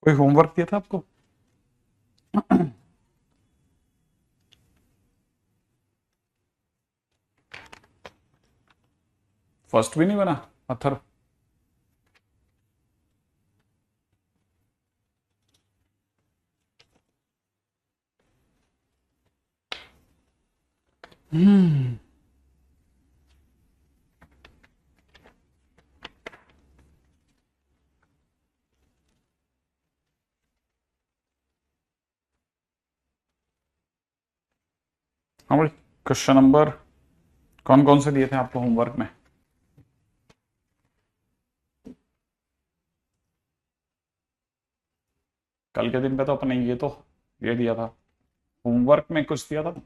कोई होमवर्क दिया था आपको? फर्स्ट भी नहीं बना अथर? हम्म। हाँ भाई, क्वेश्चन नंबर कौन कौन से दिए थे आपको होमवर्क में? कल के दिन पे तो अपने ये दिया था, होमवर्क में कुछ दिया था।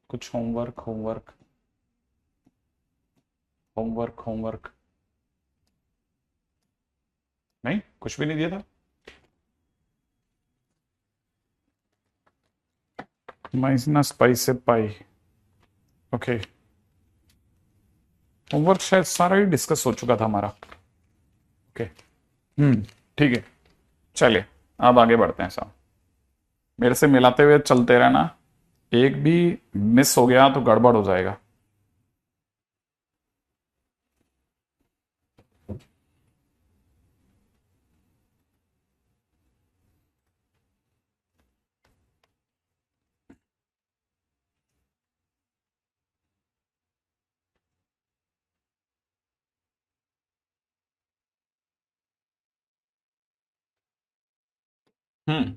कुछ होमवर्क होमवर्क होमवर्क होमवर्क नहीं, कुछ भी नहीं दिया था। माइनस पाई से पाई। ओके। होमवर्क शायद सारा ही डिस्कस हो चुका था हमारा। ओके। ठीक है। चलिए, अब आगे बढ़ते हैं साहब। मेरे से मिलाते हुए चलते रहना। एक भी मिस हो गया तो गड़बड़ हो जाएगा। हम्म।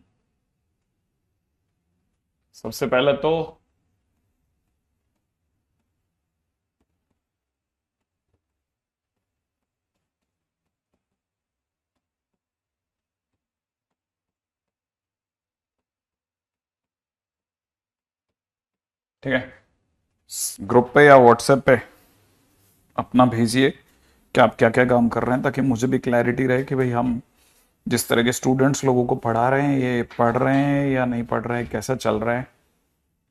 सबसे पहले तो ठीक है, ग्रुप पे या व्हाट्सएप पे अपना भेजिए कि आप क्या क्या काम कर रहे हैं, ताकि मुझे भी क्लैरिटी रहे कि भाई हम जिस तरह के स्टूडेंट्स लोगों को पढ़ा रहे हैं ये पढ़ रहे हैं या नहीं पढ़ रहे हैं, कैसा चल रहा है,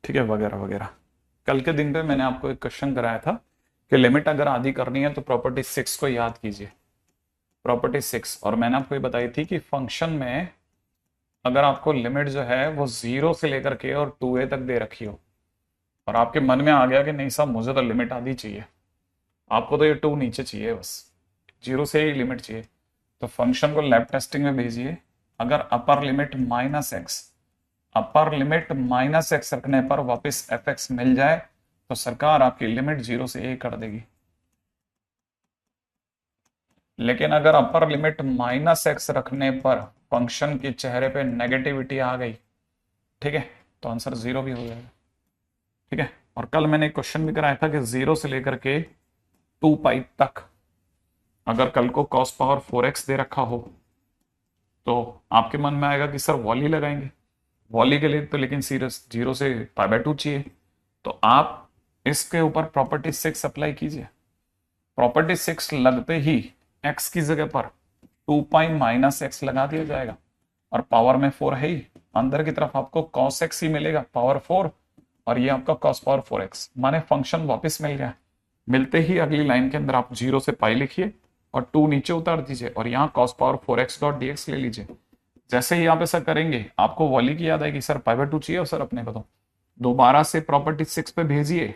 ठीक है, वगैरह वगैरह। कल के दिन पे मैंने आपको एक क्वेश्चन कराया था कि लिमिट अगर आधी करनी है तो प्रॉपर्टी 6 को याद कीजिए। प्रॉपर्टी 6, और मैंने आपको ये बताई थी कि फंक्शन में अगर आपको लिमिट जो है वो 0 से लेकर के और 2a तक दे रखी हो, और आपके मन में आ गया कि नहीं साहब मुझे तो लिमिट आधी चाहिए, आपको तो ये 2 नीचे चाहिए, बस 0 से ही लिमिट चाहिए, तो फंक्शन को लैब टेस्टिंग में भेजिए। अगर अपर लिमिट माइनस एक्स रखने पर वापस एफ एक्स मिल जाए तो सरकार आपकी लिमिट 0 से a कर देगी। लेकिन अगर अपर लिमिट माइनस एक्स रखने पर फंक्शन के चेहरे पे नेगेटिविटी आ गई, ठीक है, तो आंसर 0 भी हो जाएगा। ठीक है। और कल मैंने एक क्वेश्चन भी कराया था कि 0 से लेकर के 2 पाई तक अगर कल को cos पावर 4x दे रखा हो तो आपके मन में आएगा कि सर वॉली लगाएंगे। वॉली के लिए तो लेकिन सीरियस 0 से π/2 चाहिए, तो आप इसके ऊपर प्रॉपर्टी 6 अप्लाई कीजिए। प्रॉपर्टी 6 लगते ही x की जगह पर 2 पाई - x लगा दिया जाएगा, और पावर में 4 है ही, अंदर की तरफ आपको cos x ही मिलेगा पावर 4, और ये आपका cos पावर 4x, माने फंक्शन वापस मिल गया। मिलते ही अगली लाइन के अंदर आप 0 से पाई लिखिए और 2 नीचे उतार दीजिए, और यहाँ cos power 4x dot dx ले लीजिए। जैसे ही आप ऐसा करेंगे आपको वॉली की याद आएगी, सर π/2 चाहिए और सर अपने को तो दोबारा से प्रॉपर्टी 6 पे भेजिए,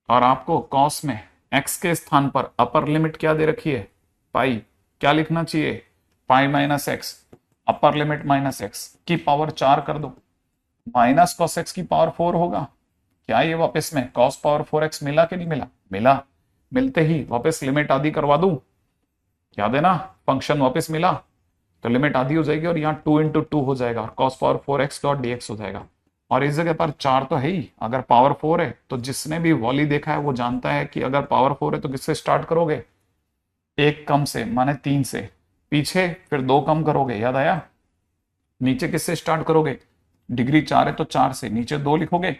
और आपको कॉस में x के स्थान पर अपर लिमिट क्या दे रखी है, पाई, क्या लिखना चाहिए, पाई - x, अपर लिमिट -x की पावर 4 कर दो, माइनस कॉस एक्स की पावर 4 होगा। क्या ये वापस में कॉस पावर 4x मिला कि नहीं मिला? मिला। मिलते ही वापस लिमिट आधी करवा दूं, याद है ना, फंक्शन वापस मिला तो लिमिट आधी हो जाएगी, और यहाँ 2 × 2 हो जाएगा और cos power 4x dot dx हो जाएगा। और इस जगह पर 4 तो है ही, अगर पावर 4 है तो जिसने भी वॉली देखा है वो जानता है कि अगर पावर 4 है तो किससे स्टार्ट करोगे, एक कम से, माने 3 से, पीछे फिर 2 कम करोगे, याद आया, नीचे किससे स्टार्ट करोगे, डिग्री 4 है तो 4 से नीचे 2 लिखोगे,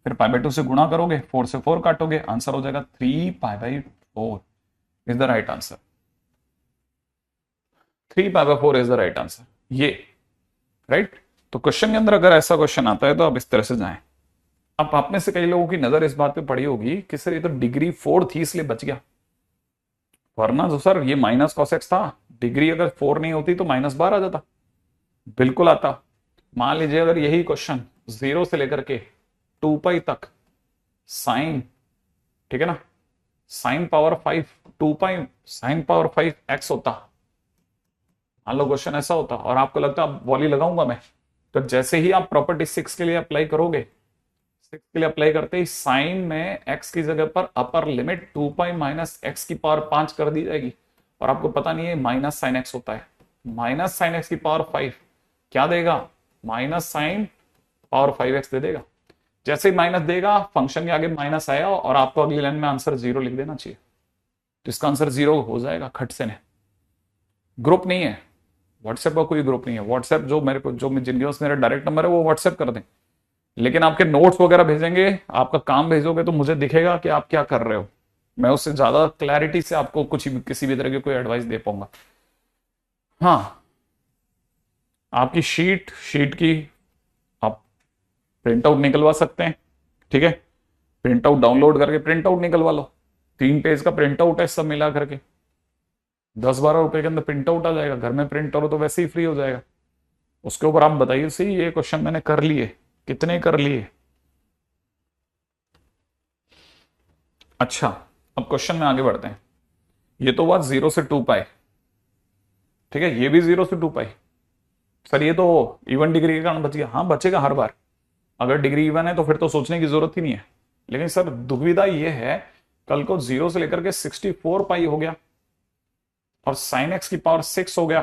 फिर π/2 से गुणा करोगे, 4 से 4 काटोगे, आंसर हो जाएगा 3 π/4 is the right answer. 3 π/4 is the right answer, ये राइट। तो क्वेश्चन के अंदर अगर ऐसा क्वेश्चन आता है तो आप इस तरह से जाएं। अब आप में से कई लोगों की नजर इस बात पे पड़ी होगी कि सर ये तो डिग्री 4 थी इसलिए बच गया, वरना तो सर ये माइनस कॉस एक्स था, डिग्री अगर 4 नहीं होती तो -12 आ जाता। बिल्कुल आता। मान लीजिए अगर यही क्वेश्चन 0 से लेकर के 2 पाई तक साइन, ठीक है ना, sine power 5 2 pi sine power 5 x होता, मान लो क्वेश्चन ऐसा होता और आपको लगता अब वॉली लगाऊंगा मैं, तो जैसे ही आप प्रॉपर्टी 6 के लिए अप्लाई करोगे, 6 के लिए अप्लाई करते ही साइन में x की जगह पर upper limit 2 pi minus x की पावर 5 कर दी जाएगी, और आपको पता नहीं है माइनस साइन एक्स होता है, माइनस साइन एक्स की पावर 5 क्या देगा, माइनस साइन पावर 5x दे देगा। जैसे ही माइनस देगा फंक्शन के आगे माइनस आया और आपको अगली लाइन में आंसर 0 लिख देना चाहिए, तो इसका आंसर 0 हो जाएगा खट से। ने ग्रुप नहीं है, व्हाट्सएप का कोई ग्रुप नहीं है, व्हाट्सएप जो मेरे को जो जिनके पास मेरा डायरेक्ट नंबर है वो व्हाट्सएप कर दें, लेकिन आपके नोट्स वगैरह भेजेंगे, आपका काम भेजोगे तो मुझे दिखेगा कि आप क्या कर रहे हो, मैं उससे ज्यादा क्लैरिटी से आपको कुछ किसी भी तरह की कोई एडवाइस दे पाऊंगा। हाँ, आपकी शीट की आप प्रिंट आउट निकलवा सकते हैं, ठीक है, प्रिंट आउट डाउनलोड करके प्रिंट आउट निकलवा लो, 3 पेज का प्रिंट आउट है सब मिला करके, 10-12 रुपए के अंदर प्रिंट आउट आ जाएगा, घर में प्रिंट करो तो वैसे ही फ्री हो जाएगा। उसके ऊपर आप बताइए सही ये क्वेश्चन मैंने कर लिए, कितने कर लिए। अच्छा, अब क्वेश्चन में आगे बढ़ते हैं। ये तो हुआ 0 से 2 पाई, ठीक है, ये भी 0 से 2 पाई। सर ये तो इवन डिग्री के कारण बच गया, हाँ बचेगा हर बार, अगर डिग्री इवन है तो फिर तो सोचने की जरूरत ही नहीं है। लेकिन सर दुविधा ये है, कल को 0 से लेकर के 64 पाई हो गया और साइन एक्स की पावर 6 हो गया,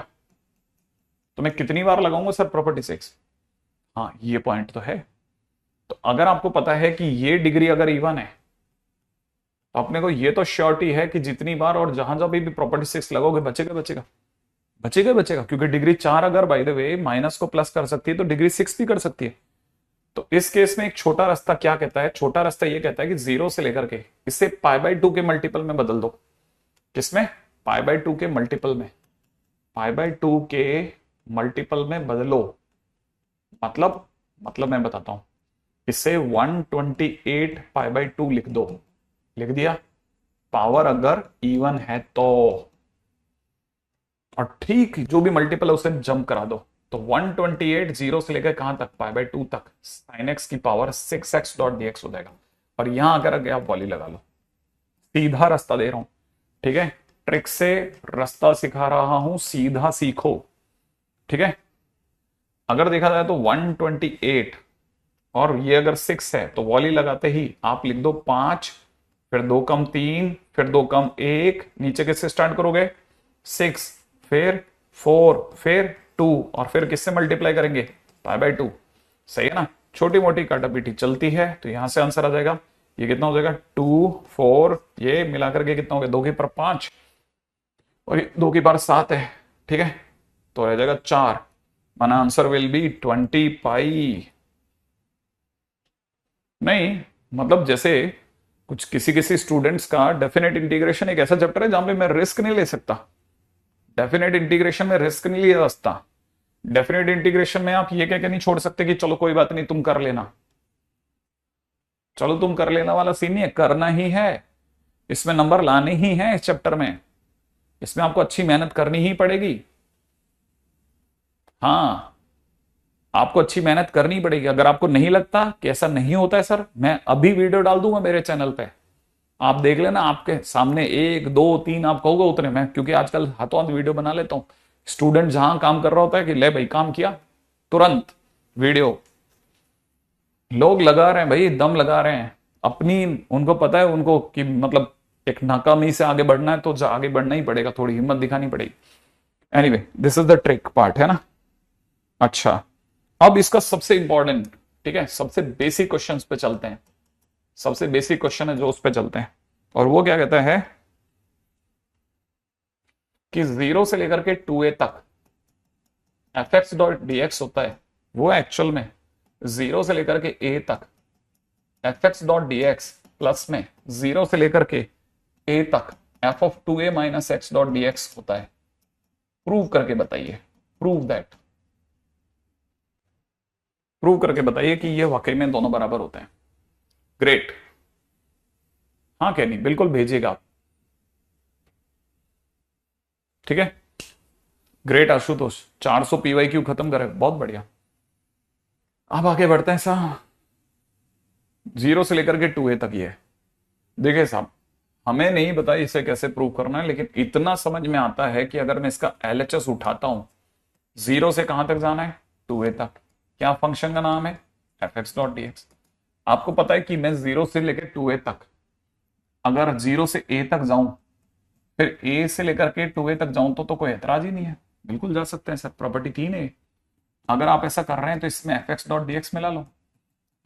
तो मैं कितनी बार लगाऊंगा सर प्रॉपर्टी 6। हाँ ये पॉइंट तो है। तो अगर आपको पता है कि ये डिग्री अगर इवन है तो अपने को ये तो श्योरिटी है कि जितनी बार और जहां जहां भी प्रॉपर्टी 6 लगोगे बचेगा बचेगा बचेगा बचेगा, क्योंकि डिग्री 4 अगर बाय द वे माइनस को प्लस कर सकती है तो डिग्री 6 भी कर सकती है। तो इस केस में एक छोटा रास्ता क्या कहता है, छोटा रास्ता ये कहता है कि 0 से लेकर के इसे π/2 के मल्टीपल में बदल दो। किसमें, π/2 के मल्टीपल में, π/2 के मल्टीपल में बदलो। मतलब मैं बताता हूं, इसे 128 π/2 लिख दो, लिख दिया, पावर अगर इवन है तो, और ठीक जो भी मल्टीपल है उसे जंप करा दो, तो 128 0 से लेकर कहां तक, π/2 तक, sin x की पावर 6x डॉट dx हो जाएगा। और यहां अगर आप वॉली लगा लो, सीधा रास्ता दे रहा हूं, ठीक है, ट्रिक से रास्ता सिखा रहा हूं, सीधा सीखो, ठीक है। अगर देखा जाए तो 128 और ये अगर 6 है तो वॉली लगाते ही आप लिख दो 5, फिर 2 कम 3, फिर 2 कम 1, नीचे किससे स्टार्ट करोगे, 6, फिर 4, फिर 2, और फिर किससे मल्टीप्लाई करेंगे, π/2। सही है ना, छोटी मोटी काटापीटी चलती है, तो यहां से आंसर आ जाएगा, ये कितना हो जाएगा 2 4, ये मिलाकर के कितना हो गया, 2 की पावर 5 और 2 की पावर 7 है, ठीक है, तो रह जाएगा 4, माना आंसर विल बी 20 पाई। नहीं मतलब जैसे कुछ किसी स्टूडेंट्स का डेफिनेट इंटीग्रेशन एक ऐसा चैप्टर है जहां पे मैं रिस्क नहीं ले सकता, डेफिनेट इंटीग्रेशन में रिस्क नहीं लिया जा सकता। डेफिनेट इंटीग्रेशन में आप ये कह के नहीं छोड़ सकते कि चलो कोई बात नहीं तुम कर लेना, चलो तुम कर लेना वाला सीन नहीं है, करना ही है, इसमें नंबर लाने ही हैं, इस चैप्टर में इसमें आपको अच्छी मेहनत करनी ही पड़ेगी। हाँ आपको अच्छी मेहनत करनी पड़ेगी। अगर आपको नहीं लगता कि ऐसा नहीं होता है सर, मैं अभी वीडियो डाल दूंगा मेरे चैनल पे, आप देख लेना, आपके सामने 1 2 3 आप कहोगे उतने में, क्योंकि आजकल हाथों हाथ वीडियो बना लेता हूं। स्टूडेंट जहां काम कर रहा होता है कि ले भाई काम किया, तुरंत वीडियो, लोग लगा रहे हैं भाई, दम लगा रहे हैं अपनी, उनको पता है उनको कि मतलब एक नाकामी से आगे बढ़ना है तो आगे बढ़ना ही पड़ेगा, थोड़ी हिम्मत दिखानी पड़ेगी। Anyway this is the trick part है ना। अच्छा अब इसका सबसे इंपॉर्टेंट, ठीक है, सबसे बेसिक क्वेश्चन पे चलते हैं, सबसे बेसिक क्वेश्चन है जो उस पे चलते हैं, और वो क्या कहता है कि 0 से लेकर के 2a तक fx डॉट dx होता है, वो एक्चुअल में 0 से लेकर के a तक fx डॉट dx प्लस में 0 से लेकर के a तक f of 2a minus x dot dx होता है। प्रूव करके बताइए, प्रूव दैट, प्रूव करके बताइए कि ये वाकई में दोनों बराबर होते हैं। ग्रेट। हाँ कैनी, बिल्कुल भेजिएगा आप। ठीक है, ग्रेट आशुतोष, 400 पीवाईक्यू खत्म करे, बहुत बढ़िया। अब आगे बढ़ते हैं साहब, 0 से लेकर के 2a तक ये है। देखिए साहब, हमें नहीं पता इसे कैसे प्रूव करना है, लेकिन इतना समझ में आता है कि अगर मैं इसका LHS उठाता हूं, 0 से कहां तक जाना है, 2a तक। क्या फंक्शन का नाम है, fx.dx। आपको पता है कि मैं 0 से लेकर 2a तक, अगर 0 से a तक जाऊं, फिर a से लेकर के 2a तक जाऊं तो कोई एतराज ही नहीं है, बिल्कुल जा सकते हैं सर, प्रॉपर्टी 3 है। अगर आप ऐसा कर रहे हैं तो इसमें fx.dx मिला लो,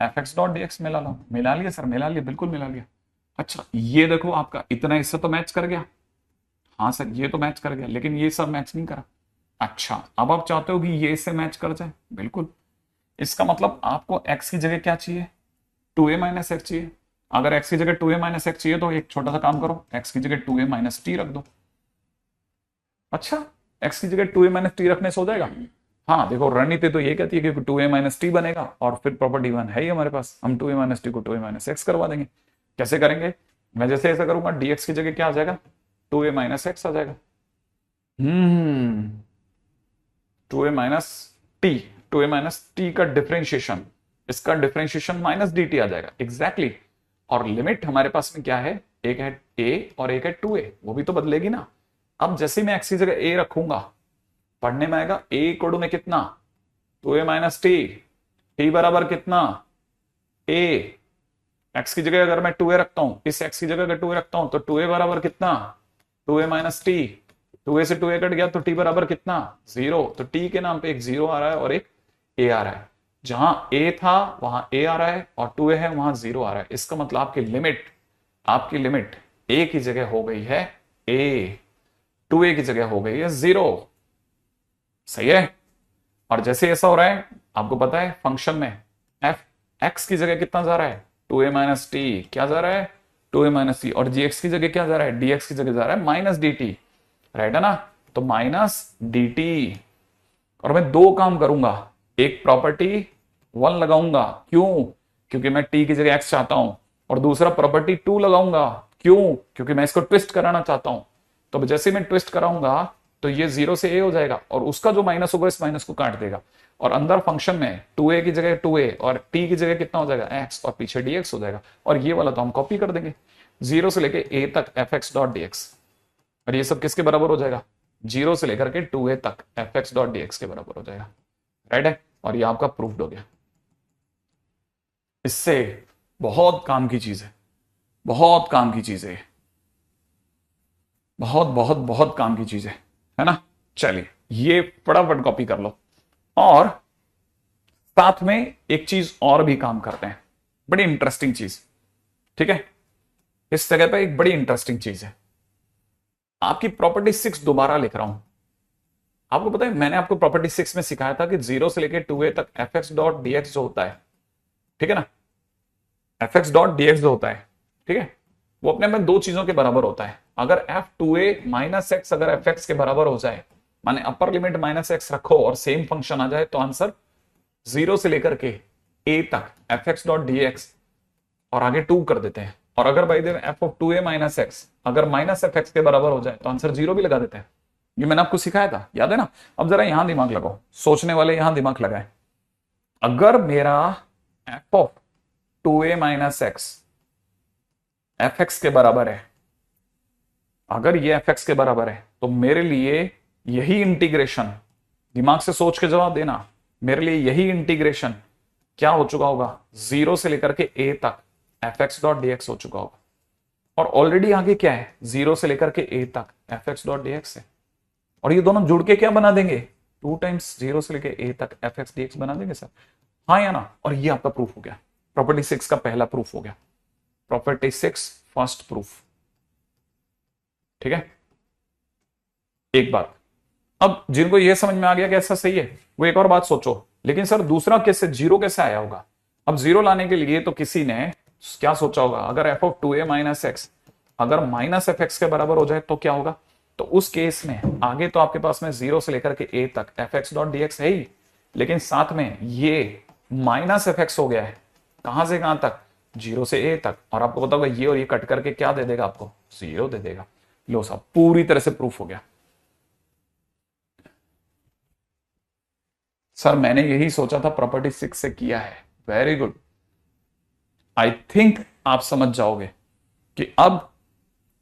fx.dx मिला लो। मिला लिया सर, मिला लिया, बिल्कुल मिला लिया। अच्छा ये देखो, आपका इतना हिस्सा तो मैच कर गया। हाँ सर ये तो मैच कर गया, लेकिन ये सब मैच नहीं करा। अच्छा अब आप चाहते हो कि ये इससे मैच कर जाए, बिल्कुल। इसका मतलब आपको x की जगह क्या चाहिए, 2a माइनस एक्स चाहिए। अगर x की जगह 2a माइनस एक्स चाहिए तो एक छोटा सा काम करो, x की जगह 2a माइनस टी रख दो। अच्छा x की जगह 2a माइनस टी रखने से हो जाएगा। हाँ देखो, रणनीति तो ये कहती है कि 2a माइनस टी बनेगा, और फिर प्रॉपर्टी 1 है ही हमारे पास, हम 2a माइनस टी को 2a माइनस एक्स करवा देंगे। कैसे करेंगे, मैं जैसे ऐसा करूंगा, dx की जगह क्या आ जाएगा, 2a माइनस एक्स आ जाएगा। 2a minus T, 2a minus T का डिफरेंशिएशन, इसका डिफरेंशिएशन माइनस dt आ जाएगा, एग्जैक्टली। और लिमिट हमारे पास में क्या है, एक है a और एक है 2a, वो भी तो बदलेगी ना। अब जैसे मैं x की जगह a रखूंगा, पढ़ने में आएगा a इक्वल में कितना, 2a माइनस टी, टी बराबर कितना, a। x की जगह अगर मैं 2a रखता हूं, इस x की जगह अगर 2a रखता हूं तो 2a बराबर कितना, 2a माइनस टी, 2a से 2a कट गया तो t बराबर कितना, 0। तो t के नाम पे एक 0 आ रहा है और एक a आ रहा है। जहां a था वहां a आ रहा है, और 2a है वहां 0 आ रहा है। इसका मतलब आपकी लिमिट a की जगह हो गई है a, 2a की जगह हो गई है 0। सही है। और जैसे ऐसा हो रहा है, आपको पता है फंक्शन में f x की जगह कितना जा रहा है, 2a माइनस टी, क्या जा रहा है, 2a माइनस टी। और gx की जगह क्या जा रहा है, dx की जगह जा रहा है माइनस dt, राइट है ना। तो माइनस dt, और मैं दो काम करूंगा, एक प्रॉपर्टी 1 लगाऊंगा, क्यों, क्योंकि मैं t की जगह x चाहता हूं, और दूसरा प्रॉपर्टी 2 लगाऊंगा, क्यों, क्योंकि मैं इसको ट्विस्ट कराना चाहता हूं। तो जैसे मैं ट्विस्ट कराऊंगा तो ये 0 से a हो जाएगा, और उसका जो माइनस होगा इस माइनस को काट देगा, और अंदर फंक्शन में 2a की जगह 2a और t की जगह कितना हो जाएगा, x, और पीछे dx हो जाएगा। और ये वाला तो हम कॉपी कर देंगे, 0 से लेके a तक fx.dx, और ये सब किसके बराबर हो जाएगा, 0 से लेकर के 2a तक fx.dx के बराबर हो जाएगा, राइट है। और ये आपका प्रूफ्ड हो गया। इससे बहुत काम की चीज है, बहुत काम की चीज है, बहुत बहुत बहुत काम की चीज है ना। चलिए ये फटाफट कॉपी कर लो, और साथ में एक चीज और भी काम करते हैं, बड़ी इंटरेस्टिंग चीज। ठीक है, इस जगह पे एक बड़ी इंटरेस्टिंग चीज है, आपकी प्रॉपर्टी 6 दोबारा लिख रहा हूं। आपको पता है मैंने आपको प्रॉपर्टी 6 में सिखाया था कि 0 से लेकर 2a तक fx.dx जो होता है, ठीक है ना, fx.dx जो होता है, ठीक है, वो अपने में दो चीजों के बराबर होता है। अगर f2a माइनस एक्स अगर fx के बराबर हो जाए, माने अपर लिमिट माइनस एक्स रखो और सेम फंक्शन आ जाए, तो आंसर 0 से लेकर के a तक fx.dx और आगे 2 कर देते हैं। और अगर by the way f of 2a minus x अगर माइनस fx के बराबर हो जाए तो आंसर 0 भी लगा देते हैं। ये मैंने आपको सिखाया था, याद है ना। अब जरा यहां दिमाग लगाओ, सोचने वाले यहां दिमाग लगाए। अगर मेरा f of 2a minus x fx के बराबर है, अगर ये fx के बराबर है, तो मेरे लिए यही इंटीग्रेशन, दिमाग से सोच के जवाब देना, मेरे लिए यही इंटीग्रेशन क्या हो चुका होगा, 0 से लेकर के a तक fx.dx हो चुका होगा। और ऑलरेडी आगे क्या है, 0 से लेकर के a तक fx.dx है, और ये दोनों जुड़ के क्या बना देंगे, 2 टाइम्स 0 से लेकर a तक fx.dx बना देंगे सर, हाँ या ना। और ये आपका प्रूफ हो गया, प्रॉपर्टी 6 का पहला प्रूफ हो गया, प्रॉपर्टी 6 फर्स्ट प्रूफ। ठीक है, एक बात, अब जिनको ये समझ में आ गया कि ऐसा सही है, वो एक और बात सोचो, लेकिन सर दूसरा कैसे, 0 कैसे आया होगा। अब 0 लाने के लिए तो किसी ने क्या सोचा होगा, अगर f of 2a minus x अगर माइनस fx के बराबर हो जाए तो क्या होगा। तो उस केस में आगे तो आपके पास में 0 से लेकर के a तक fx.dx है ही, लेकिन साथ में ये माइनस fx हो गया है, कहां से कहां तक, 0 से a तक, और आपको पता होगा ये और ये कट करके क्या दे देगा आपको, 0 दे देगा। लो साहब, पूरी तरह से प्रूफ हो गया। सर मैंने यही सोचा था, प्रॉपर्टी 6 से किया है। Very good. आई थिंक आप समझ जाओगे कि अब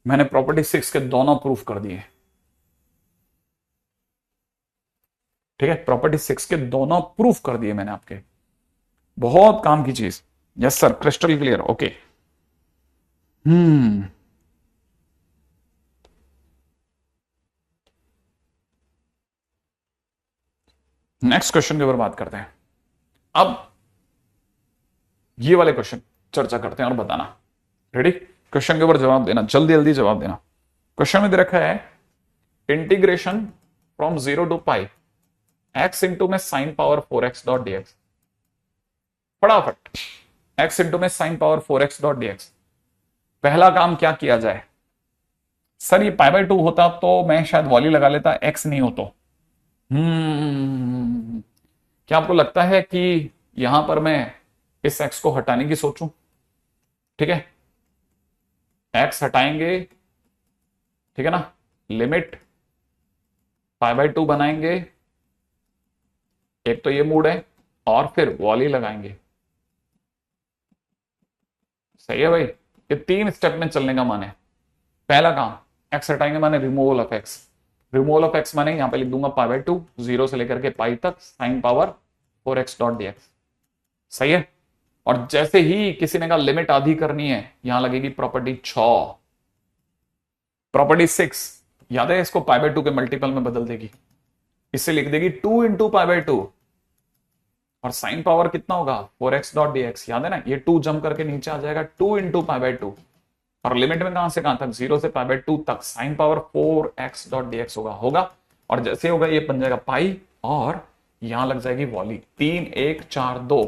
मैंने प्रॉपर्टी 6 के दोनों प्रूफ कर दिए। ठीक है, प्रॉपर्टी 6 के दोनों प्रूफ कर दिए मैंने आपके। बहुत काम की चीज। Yes sir, crystal clear. Okay. Next question के ऊपर बात करते हैं। अब ये वाले क्वेश्चन चर्चा करते हैं और बताना। रेडी? क्वेश्चन के ऊपर जवाब देना, जल्दी जल्दी जवाब देना। क्वेश्चन में दे रखा है integration from 0 to pi x into में sine power 4x dot dx। फटाफट, x इंटू में sine power 4x dot dx। पहला काम क्या किया जाए? सर ये पाई बाय 2 होता तो मैं शायद वॉली लगा लेता, x नहीं हो तो। क्या आपको लगता है कि यहां पर मैं इस x को हटाने की सोचूं? ठीक है, x हटाएंगे, ठीक है ना, लिमिट पाई बाय 2 बनाएंगे, एक तो ये मूड है, और फिर वॉली लगाएंगे। सही है भाई, ये 3 स्टेप में चलने का मान है। पहला काम, x हटाएंगे माने removal of x। Removal of x माने यहां पे लिख दूंगा पाई बाय 2, 0 से लेकर के पाई तक sign power 4x dot dx। सही है। और जैसे ही किसी ने कहा लिमिट आधी करनी है, यहां लगेगी प्रॉपर्टी 6। प्रॉपर्टी 6 याद है, इसको पाई बाय 2 के मल्टीपल में बदल देगी। इससे लिख देगी 2 इंटू पाई बाय 2, और साइन पावर कितना होगा 4x डॉट dx। याद है ना, ये 2 जम करके नीचे आ जाएगा, 2 इंटू पाई बाय 2, और लिमिट में कहां से कहां तक, 0 से पाई बाय 2 तक sign power 4x dot dx होगा। और जैसे होगा ये बन जाएगा पाई, और यहां लग जाएगी वॉली। 3 1 4 2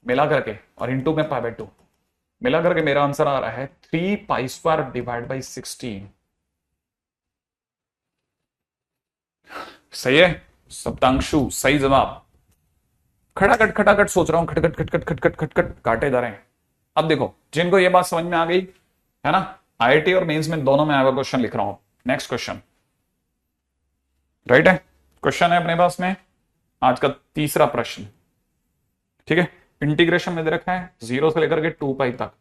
मिला करके, और इंटू में पाई बाय 2 मिला करके मेरा आंसर आ रहा है 3 पाई स्क्वायर डिवाइड बाई 16। सही है सप्तांशु, सही जवाब। खटाखट सोच रहा हूं, खटखट खटखट खटखट खटखट काटे जा रहे हैं। अब देखो, जिनको ये बात समझ में आ गई है ना, आईआईटी और मेंस में दोनों में आया क्वेश्चन लिख रहा हूं। नेक्स्ट क्वेश्चन, राइट है? क्वेश्चन है अपने पास में आज का तीसरा प्रश्न। ठीक है, इंटीग्रेशन में दे रखा है 0 से लेकर के 2 पाई तक,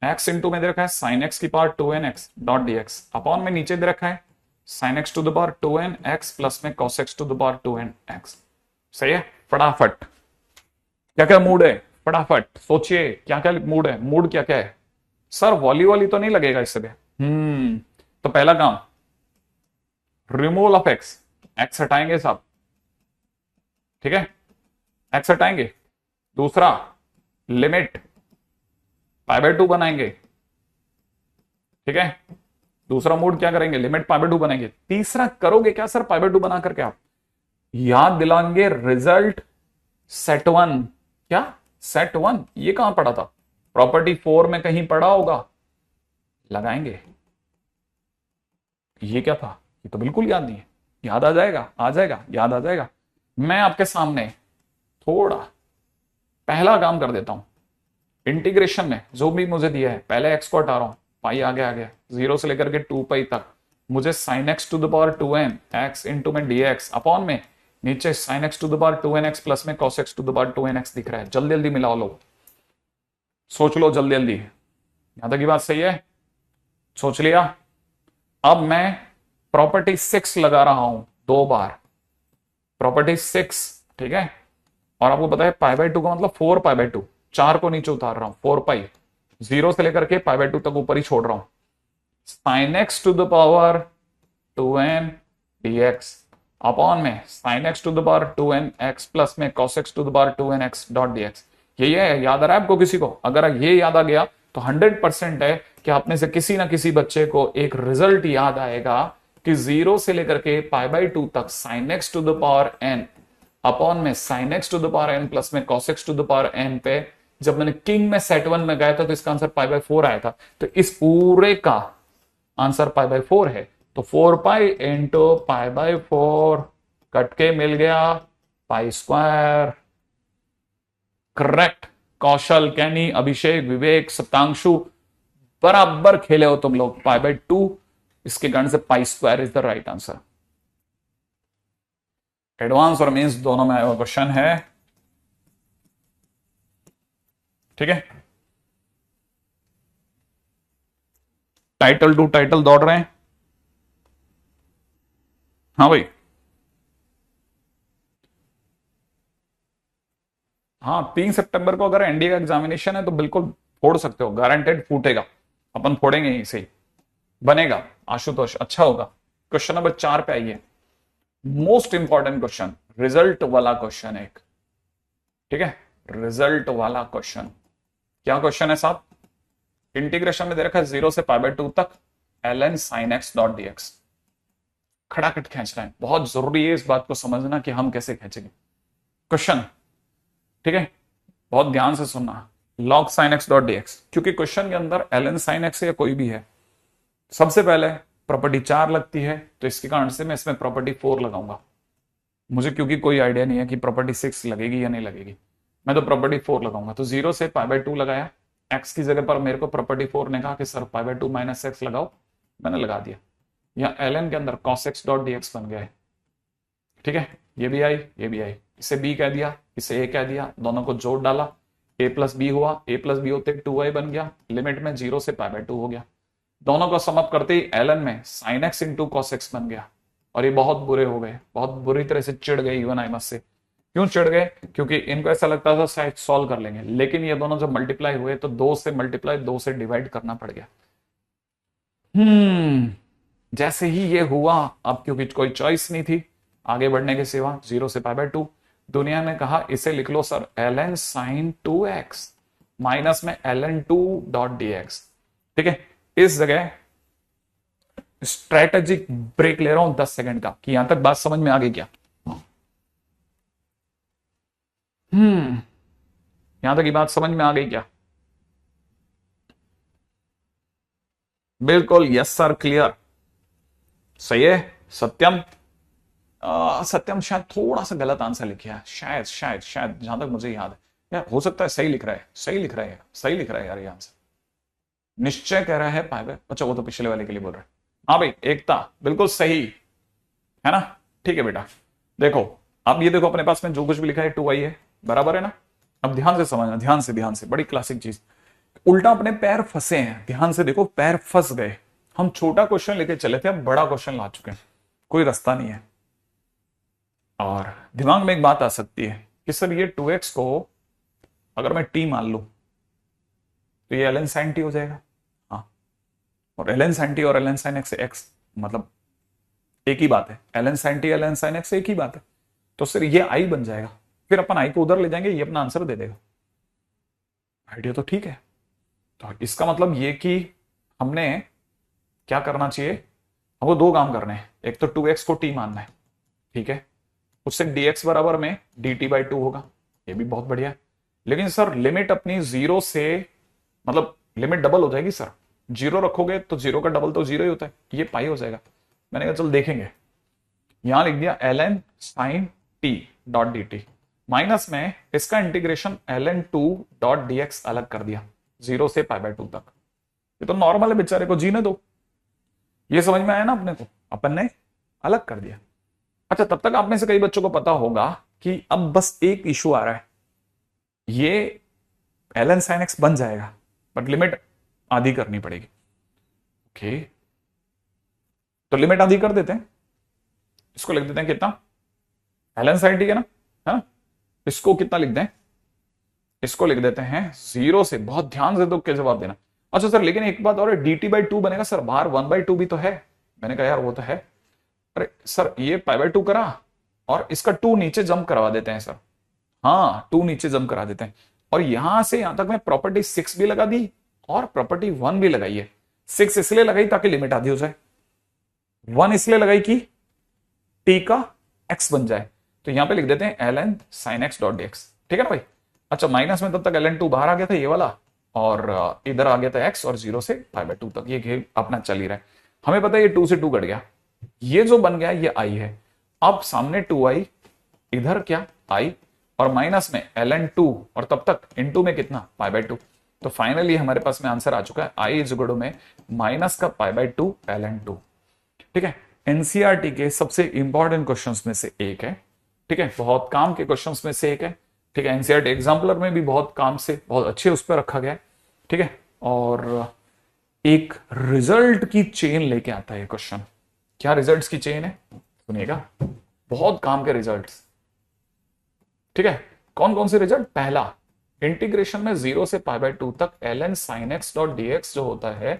x इंटू में दे रखा है साइन x की power 2nx dot dx, upon में नीचे दे रखा है sine x to the power 2nx plus में cos x to the power 2nx। सही है। फटाफट, क्या क्या मूड है, फटाफट सोचिए क्या क्या मूड है। मूड क्या क्या है? सर वॉली वॉली तो नहीं लगेगा इससे भी। तो पहला काम, रिमूवल ऑफ x, x हटाएंगे साहब। ठीक है, x हटाएंगे। दूसरा, लिमिट पाई बाय 2 बनाएंगे। ठीक है, दूसरा मूड क्या करेंगे, लिमिट पाई बाय 2 बनाएंगे। तीसरा करोगे क्या सर पाई बाय 2 बना करके? आप याद दिलाएंगे रिजल्ट सेट 1। क्या सेट 1? ये कहां पढ़ा था? प्रॉपर्टी 4 में कहीं पढ़ा होगा, लगाएंगे। ये क्या था? ये तो बिल्कुल याद नहीं है। याद आ जाएगा, आ जाएगा, याद आ जाएगा। मैं आपके सामने थोड़ा पहला काम कर देता हूं। इंटीग्रेशन में जो भी मुझे दिया है, पहले x को हटा रहा हूं, पाई आगे आ गया, 0 से लेकर के 2 पाई तक मुझे sin x to the power 2n x into में dx, अपॉन में नीचे sin x to the power 2nx plus में cos x to the power 2nx दिख रहा है। जल्दी जल्दी मिलाओ लो, सोच लो जल्दी जल्दी। यहां तक की बात सही है? सोच लिया? अब मैं प्रॉपर्टी 6 लगा रहा हूं 2 बार, प्रॉपर्टी 6। ठीक है, और आपको पता है पाई बाय 2 का मतलब 4 पाई बाय 2, 4 को नीचे उतार रहा हूं, 4 पाई, 0 से लेकर के पाई बाय 2 तक ऊपर ही छोड़ रहा हूं। Sine x to the power 2n dx, upon में sine x to the power 2n x plus में cos x to the power 2n x dot dx। ये याद आ रहा है आपको किसी को? अगर ये याद आ गया तो 100% है कि आप में से किसी ना किसी बच्चे को एक रिजल्ट याद आएगा कि 0 से लेकर के पाई बाय 2 तक sine x to the power n, upon में sine x to the power n plus में cos x to the power n पे जब मैंने किंग में सेट 1 में गया था तो इसका आंसर पाई बाय 4 आया था। तो इस पूरे का आंसर पाई बाय 4 है। तो 4 pi into pi by 4 cut के मिल गया पाई स्क्वायर। करेक्ट, कौशल, कैनी, अभिषेक, विवेक, सप्तांशु, बराबर खेले हो तुम लोग। पाई बाय 2, इसके कारण से pi square is the right answer. Advance और मीन्स दोनों में आया हुआ क्वेश्चन है, ठीक है। टाइटल टू टाइटल दौड़ रहे हैं। हाँ भाई, हाँ 3 सितंबर को अगर एनडीए का एग्जामिनेशन है तो बिल्कुल फोड़ सकते हो, गारंटेड फूटेगा, अपन फोड़ेंगे यहीं से ही, बनेगा आशुतोष, अच्छा होगा। क्वेश्चन नंबर 4 पे आइए, मोस्ट इंपॉर्टेंट क्वेश्चन, रिजल्ट वाला क्वेश्चन एक, ठीक है, रिजल्ट वाला क्वेश्चन। क्या क्वेश्चन है साहब? इंटीग्रेशन में दे रखा है 0 से पाई बाय 2 तक ln sin x dot dx, खड़ाखट खींच रहे हैं। बहुत जरूरी है इस बात को समझना कि हम कैसे खींचेंगे क्वेश्चन, ठीक है, बहुत ध्यान से सुनना। log sin x dot dx, क्योंकि क्वेश्चन के अंदर ln sin x या कोई भी है, सबसे पहले प्रॉपर्टी 4 लगती है, तो इसके कारण से मैं इसमें प्रॉपर्टी 4 लगाऊंगा। मुझे क्योंकि कोई आइडिया नहीं है कि प्रॉपर्टी 6 लगेगी या नहीं लगेगी, मैं तो प्रॉपर्टी 4 लगाऊंगा। तो 0 से पाई बाय 2 लगाया, x की जगह पर मेरे को प्रॉपर्टी 4 ने कहा कि sir pi by 2 minus x लगाओ, मैंने लगा दिया। यहाँ ln के अंदर cos x डॉट dx बन गया है, ठीक है, ये भी आई ये भी आई, इसे b कह दिया इसे a कह दिया, दोनों को जोड़ डाला, a प्लस बी हुआ, a प्लस बी होते 2y बन गया, लिमिट में 0 से पाई बाय 2 हो गया। दोनों को समअप करते ही ln में sin x into cos x बन गया, और ये बहुत बुरे हो गए, बहुत बुरी तरह से चिढ़ गए इवन आइमस से। क्यों चिढ़ गए? क्योंकि इनको ऐसा लगता था शायद सॉल्व कर लेंगे, लेकिन ये दोनों जब मल्टीप्लाई हुए तो 2 से मल्टीप्लाई 2 से डिवाइड करना पड़ गया। जैसे ही ये हुआ, अब क्योंकि कोई चॉइस नहीं थी आगे बढ़ने के सिवा 0 से पाई बाय 2, दुनिया ने कहा इसे लिख लो sir ln sin 2x minus में ln 2 डॉट dx, ठीक है। इस जगह स्ट्रेटेजिक ब्रेक ले रहा हूं 10 सेकंड का, कि यहां तक बात समझ में आ गई क्या? यहां तक की बात समझ में आ गई क्या? बिल्कुल, यस सर, क्लियर, सही है। सत्यम, सत्यम शायद थोड़ा सा गलत आंसर लिखा है, शायद शायद शायद, जहां तक मुझे याद है, या हो सकता है सही लिख रहा है, सही लिख रहा है, सही लिख रहा है यार ये आंसर। निश्चय कह रहा है पाई बाय, अच्छा वो तो पिछले वाले के लिए बोल रहा है। हाँ भाई, एकता बिल्कुल सही है ना, ठीक है बेटा। देखो अब ये देखो, अपने पास में जो कुछ भी लिखा है 2y है, बराबर है ना। अब ध्यान से समझना, ध्यान से, बड़ी क्लासिक चीज, उल्टा अपने पैर फंसे हैं, ध्यान से देखो, पैर फंस गए। हम छोटा क्वेश्चन लेके चले थे, अब बड़ा क्वेश्चन ला चुके हैं, कोई रास्ता नहीं है। और दिमाग में एक बात आ सकती है कि सर ये 2x को अगर मैं t मान लू तो ये ln sin t हो जाएगा, हाँ, और ln sin t और ln sin x x मतलब एक ही बात है, ln sin t ln sin x एक ही बात है, तो सर ये i बन जाएगा, फिर अपन i को उधर ले जाएंगे, ये अपना आंसर दे देगा। आइडिया तो ठीक है। तो इसका मतलब ये कि हमने क्या करना चाहिए, हमको 2 काम करने हैं, एक तो 2x को t मानना है, ठीक है, उससे dx बराबर में dt बाई 2 होगा, ये भी बहुत बढ़िया है। लेकिन सर लिमिट अपनी 0 से, मतलब लिमिट डबल हो जाएगी सर, 0 रखोगे तो 0 का डबल तो 0 ही होता है, ये पाई हो जाएगा। मैंने कहा चल देखेंगे, यहां लिख दिया ln sin t dot dt, minus में इसका इंटीग्रेशन ln 2 डॉट dx अलग कर दिया 0 से पाई बाय 2 तक। ये तो नॉर्मल है, बेचारे को जीने दो, ये समझ में आया ना अपने को, अपन ने अलग कर दिया। अच्छा, तब तक आप में से कई बच्चों को पता होगा कि अब बस एक इशू आ रहा है, ये ln sin x बन जाएगा बट लिमिट आधी करनी पड़ेगी। ओके, तो लिमिट आधी कर देते हैं, इसको लिख देते हैं कितना, ln sin t है ना, है ना, इसको कितना लिख दें, इसको लिख देते हैं 0 से, बहुत ध्यान से तुक्के जवाब देना। अच्छा सर लेकिन एक बात और है, dt बाई 2 बनेगा सर, बाहर 1/2 भी तो है। मैंने कहा यार वो तो है, अरे सर ये पाई बाय 2 करा और इसका 2 नीचे जंप करवा देते हैं सर, हाँ 2 नीचे जंप करा देते हैं, और यहां से यहां तक मैं प्रॉपर्टी 6 भी लगा दी और प्रॉपर्टी 1 भी लगाई है। 6 इसलिए लगाई ताकि लिमिट आधी हो जाए, 1 इसलिए लगाई कि t का x बन जाए, तो यहां पे लिख देते हैं ln sin x dot dx, ठीक है ना भाई। अच्छा, माइनस में तब तक ln 2 बाहर आ गया था ये वाला, और इधर आ गया था x, और 0 से पाई बाय 2 तक ये खेल अपना चल ही रहा है। हमें पता है ये 2 से 2 कट गया, ये जो बन गया ये i है, अब सामने 2i, इधर क्या i, और माइनस में ln2 और तब तक इनटू में कितना π/2। तो फाइनली हमारे पास में आंसर आ चुका है i इज इक्वल में माइनस का π/2 ln2। ठीक है, एनसीईआरटी के सबसे इंपॉर्टेंट क्वेश्चंस में से एक है। ठीक है, बहुत काम के क्वेश्चंस में से एक है। ठीक है, एनसीईआरटी एग्जाम्पलर में भी बहुत काम से बहुत अच्छे उस पर रखा गया है। ठीक है, और एक रिजल्ट की चेन लेके आता है ये क्वेश्चन। क्या रिजल्ट्स की चेन है सुनिएगा, बहुत काम के रिजल्ट्स। ठीक है, कौन कौन से रिजल्ट? पहला, इंटीग्रेशन में 0 से π/2 तक ln sin x dot dx जो होता है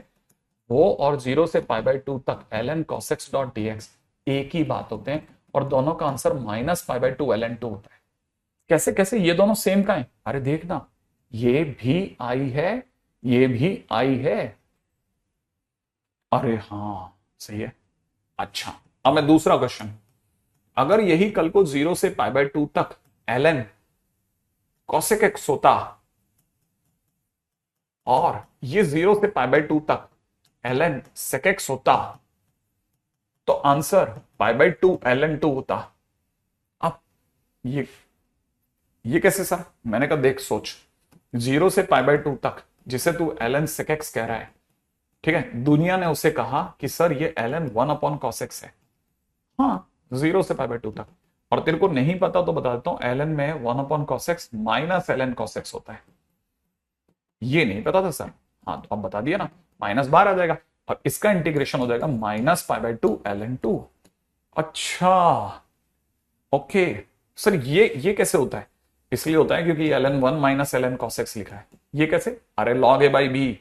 वो, और 0 से π/2 तक ln cos x dot dx एक ही बात होते हैं, और दोनों का आंसर माइनस π/2 ln2 होता है। कैसे कैसे? ये दोनों सेम का है। अरे देखना, ये भी आई है, ये भी आई है। अरे हाँ सही है। अच्छा, अब मैं दूसरा क्वेश्चन, अगर यही कल को 0 से π/2 तक ln cosec x होता और ये 0 से π/2 तक ln sec x होता, तो आंसर π/2 ln2 होता। अब ये कैसे सर? मैंने कहा देख सोच, 0 से π/2 तक जिसे तू ln sec x कह रहा है, ठीक है, दुनिया ने उसे कहा कि सर ये ln 1 cos x है। हाँ, 0 से π/2 तक। और तेरे को नहीं पता तो बता देता हूं, ln में 1 cos x minus ln cos x होता है। ये नहीं पता था सर? हाँ, तो अब बता दिया ना, माइनस बाहर आ जाएगा और इसका इंटीग्रेशन हो जाएगा माइनस π/2 ln2। अच्छा ओके सर, ये कैसे होता है? इसलिए होता है क्योंकि ln1 minus ln cos x लिखा है। ये कैसे? अरे log a/b।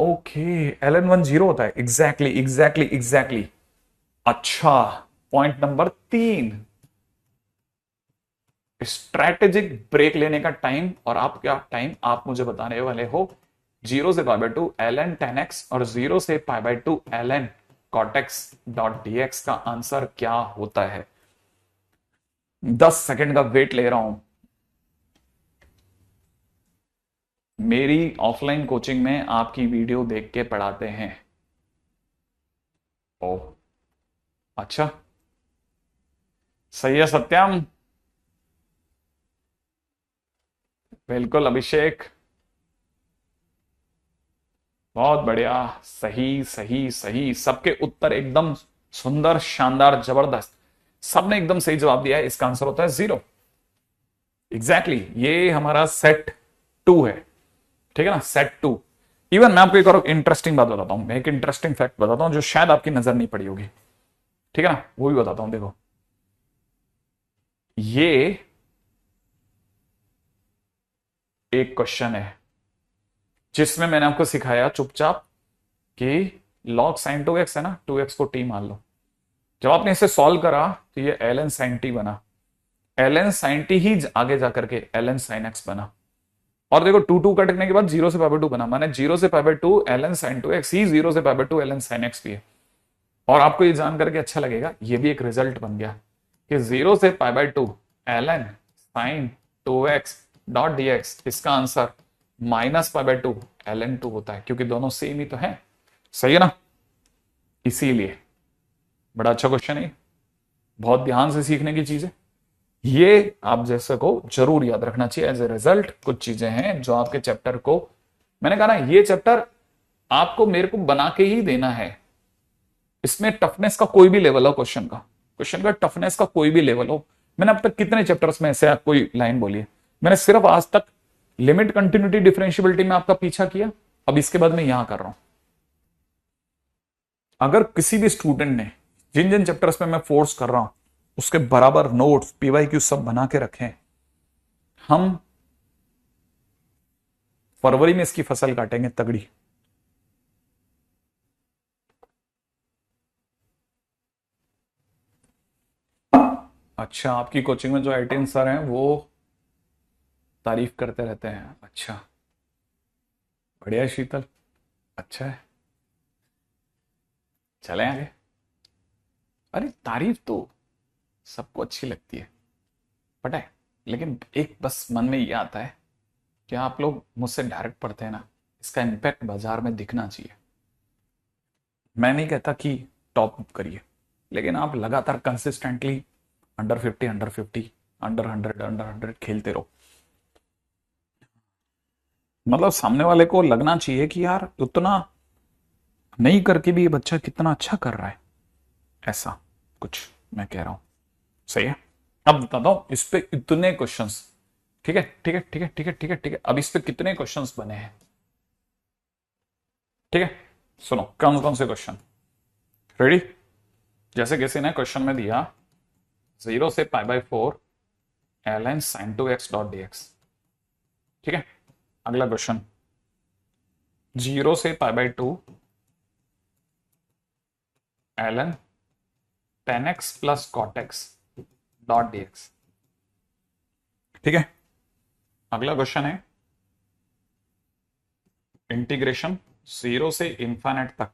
ओके, ln1 0 होता है। एग्जैक्टली। अच्छा, पॉइंट नंबर 3, स्ट्रैटेजिक ब्रेक लेने का टाइम। और आप क्या टाइम आप मुझे बताने वाले हो? 0 से π/2 ln tan x और 0 से π/2 ln cot x dot dx का आंसर क्या होता है? 10 सेकंड का वेट ले रहा हूं। मेरी ऑफलाइन कोचिंग में आपकी वीडियो देख के पढ़ाते हैं। ओ अच्छा, सही है सत्यम, बिल्कुल अभिषेक, बहुत बढ़िया, सही। सबके उत्तर एकदम सुंदर, शानदार, जबरदस्त, सबने एकदम सही जवाब दिया है। इसका आंसर होता है 0। एग्जैक्टली, ये हमारा सेट 2 है। ठीक है ना, सेट 2। इवन मैं आपको एक और इंटरेस्टिंग बात बताता हूं, मैं एक इंटरेस्टिंग फैक्ट बताता हूं जो शायद आपकी नजर नहीं पड़ी होगी। ठीक है ना, वो भी बताता हूं। देखो, ये एक क्वेश्चन है जिसमें मैंने आपको सिखाया चुपचाप कि log sin 2x है ना, 2x को t मान लो। जब आपने इसे सॉल्व करा तो ये ln sin t बना, ln sin t ही आगे जाकर के ln sin x बना। और देखो 2 कटने के बाद 0 से π/2 बना, माने 0 से π/2 ln sin 2x ही 0 से π/2 ln sin x भी है। और आपको ये जान करके अच्छा लगेगा, ये भी एक रिजल्ट बन गया कि 0 से π/2 ln sin 2x dot dx, इसका आंसर माइनस π/2 ln2 होता है, क्योंकि दोनों सेम ही तो है। सही है ना? इसीलिए बड़ा अच्छा क्वेश्चन है, बहुत ध्यान से सीखने की चीज है। ये आप जैसे को जरूर याद रखना चाहिए। एज ए रिजल्ट कुछ चीजें हैं जो आपके चैप्टर को, मैंने कहा ना, ये चैप्टर आपको मेरे को बना के ही देना है। इसमें टफनेस का कोई भी लेवल हो, क्वेश्चन का टफनेस का कोई भी लेवल हो। मैंने अब तक कितने चैप्टर्स में ऐसे कोई लाइन बोली है? मैंने सिर्फ आज तक लिमिट, कंटिन्यूटी, डिफरेंशियबिलिटी में आपका पीछा किया। अब इसके बाद मैं यहां कर रहा हूं। अगर किसी भी स्टूडेंट ने जिन जिन चैप्टर्स में मैं फोर्स कर रहा हूं उसके बराबर नोट्स, पीवाईक्यू सब बना के रखें, हम फरवरी में इसकी फसल काटेंगे तगड़ी। अच्छा, आपकी कोचिंग में जो आईटीएन सर हैं वो तारीफ करते रहते हैं। अच्छा, बढ़िया है शीतल, अच्छा है, चलें आगे। अरे तारीफ तो सबको अच्छी लगती है, पता है, लेकिन एक बस मन में ये आता है कि आप लोग मुझसे डायरेक्ट पढ़ते हैं ना, इसका इम्पैक्ट बाजार में दिखना चाहिए। मैं नहीं कहता कि टॉप करिए, लेकिन आप लगातार कंसिस्टेंटली अंडर 50 अंडर 100 खेलते रहो। मतलब सामने वाले को लगना चाहिए कि यार उतना नहीं करके भी ये बच्चा कितना अच्छा कर रहा है, ऐसा कुछ मैं कह रहा हूं। सही है। अब बताता हूं इस पे इतने क्वेश्चंस। ठीक है ठीक है ठीक है ठीक है ठीक है ठीक है। अब इस पे कितने क्वेश्चंस बने हैं? ठीक है, सुनो कौन कौन से क्वेश्चन। रेडी? जैसे किसी ने क्वेश्चन में दिया 0 से π/4 ln sin 2x dot dx। ठीक है, अगला क्वेश्चन 0 से π/2 ln tan x plus cot x dot dx। ठीक है, अगला क्वेश्चन है इंटीग्रेशन 0 से इंफाइनाइट तक,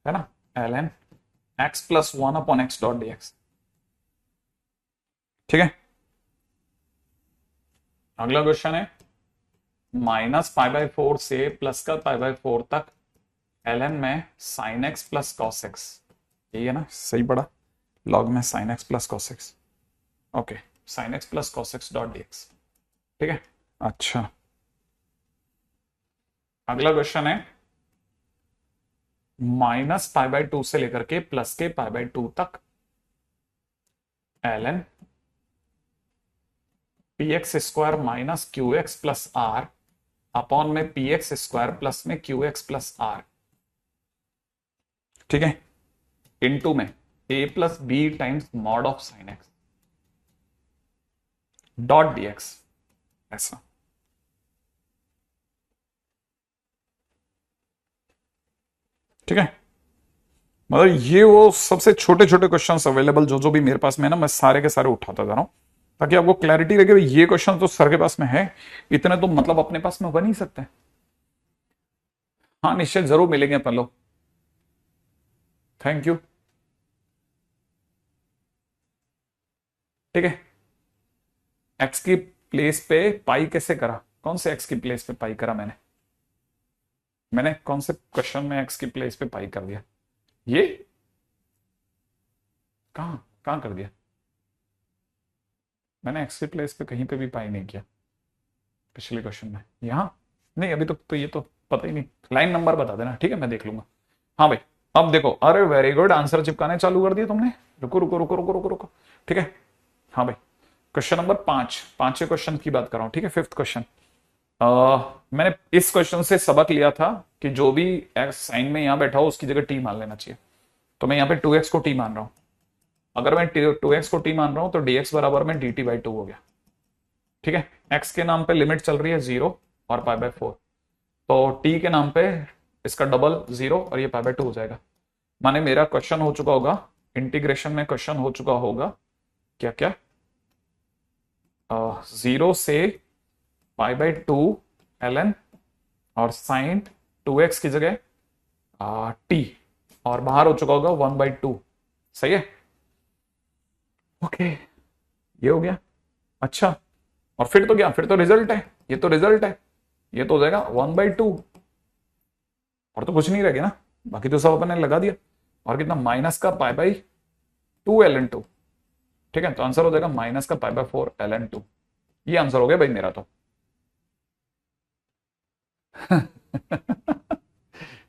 है ना, ln x plus 1/x dot dx। ठीक है, अगला क्वेश्चन है -π/4 से प्लस का π/4 तक ln में sin x plus cos x। यही है ना, सही पढ़ा, log में sin x plus cos x। Okay, sin x plus cos x dot dx। ठीक है, अच्छा अगला क्वेश्चन है -π/2 से लेकर के प्लस के π/2 तक ln px square minus q x plus r upon में px स्क्वायर प्लस में क्यू एक्स प्लस आर। ठीक है, इनटू में a plus b times mod of sine x dot dx। ऐसा ठीक है, मतलब ये वो सबसे छोटे छोटे क्वेश्चंस अवेलेबल जो जो भी मेरे पास में है ना, मैं सारे के सारे उठाता जा रहा हूं ताकि आपको क्लैरिटी रहे कि ये क्वेश्चन तो सर के पास में है, इतने तो मतलब अपने पास में बन ही सकते हैं। हाँ निश्चित जरूर मिलेंगे अपन लोग। Thank you. ठीक है, एक्स की प्लेस पे पाई कैसे करा? कौन से एक्स की प्लेस पे पाई करा मैंने कौन से क्वेश्चन में एक्स की प्लेस पे पाई कर दिया? ये कहां कहां कर दिया मैंने? एक्स की प्लेस पे कहीं पे भी पाई नहीं किया पिछले क्वेश्चन में। यहां नहीं, अभी तो ये तो पता ही नहीं। लाइन नंबर बता देना, ठीक है, मैं देख लूंगा। हाँ भाई, अब देखो, अरे वेरी गुड, आंसर चिपकाने चालू कर दिया तुमने। रुको रुको रुको रुको रुको रुको। ठीक है, हाँ भाई, क्वेश्चन नंबर 5, पांचवें क्वेश्चन की बात कर रहा हूं। ठीक है, 5th क्वेश्चन। मैंने इस क्वेश्चन से सबक लिया था कि जो भी एक्स साइन में यहां बैठा हो उसकी जगह टी मान लेना चाहिए। तो मैं यहाँ पे 2x को टी मान रहा हूं। अगर मैं 2x को टी मान रहा हूं तो dx बराबर में dt/2 हो गया। ठीक है, x के नाम पे लिमिट चल रही है 0 और π/4, तो t के नाम पे इसका डबल 0 और ये π/2 हो जाएगा। माने मेरा क्वेश्चन हो चुका होगा, इंटीग्रेशन में क्वेश्चन हो चुका होगा क्या क्या, 0 से π/2 ln और साइन 2x की जगह t, और बाहर हो चुका होगा 1/2। सही है, ओके, ये हो गया। अच्छा, और फिर तो क्या, फिर तो रिजल्ट है, ये तो रिजल्ट है, ये तो हो जाएगा 1/2 और तो कुछ नहीं रह गया ना, बाकी तो सब अपन ने लगा दिया। और कितना, माइनस का π/2 ln2। ठीक है, तो आंसर हो जाएगा माइनस का π/4 ln2। ये आंसर हो गया भाई मेरा तो।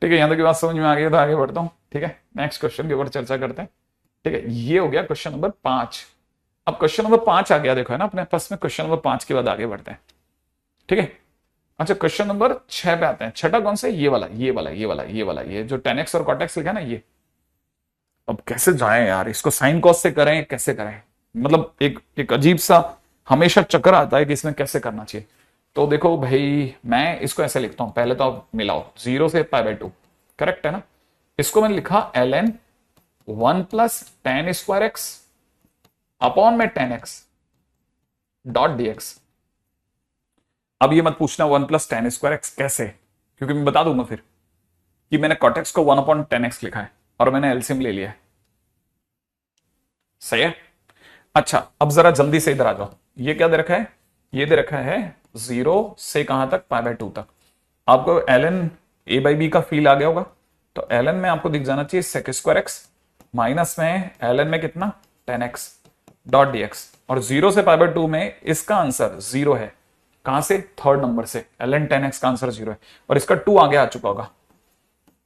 ठीक है, यहां तक की बात समझ में आ गई तो आगे बढ़ता हूं। ठीक है, नेक्स्ट क्वेश्चन के ऊपर चर्चा करते हैं। ठीक है, ये हो गया क्वेश्चन नंबर 5। अब क्वेश्चन नंबर 5 आ गया, देखो है ना अपने पास में। क्वेश्चन नंबर 5 के बाद आगे बढ़ते हैं। ठीक है, अच्छा क्वेश्चन नंबर 6 पे आते हैं। छठा कौन सा? ये वाला ये वाला ये वाला ये वाला, ये जो tan x और cot x लिखा है ना, ये। अब कैसे जाएं यार, इसको साइन कॉस से करें कैसे करें, मतलब एक अजीब सा हमेशा चक्कर आता है कि इसमें कैसे करना चाहिए। तो देखो भाई, मैं इसको ऐसे लिखता हूं, पहले तो आप मिलाओ 0 से π/2, करेक्ट है ना। इसको मैंने लिखा ln 1 plus tan square x upon में tan x डॉट dx। अब ये मत पूछना 1 प्लस tan स्क्वायर एक्स कैसे, क्योंकि मैं बता दूंगा फिर कि मैंने cot x को 1/tan x लिखा है और मैंने एलसीएम ले लिया है। सही है। अच्छा, अब जरा जल्दी से इधर आ जाओ। ये क्या दे रखा है? ये दे रखा है 0 से कहां तक, π/2 तक। आपको ln a/b का फील आ गया होगा, तो ln में आपको दिख जाना चाहिए sec स्क्वायर एक्स माइनस में ln में कितना, tan x डॉट dx। और 0 से π/2 में इसका आंसर 0 है। कहां से? थर्ड नंबर से। ln 10x का आंसर 0 है और इसका 2 आगे आ चुका होगा।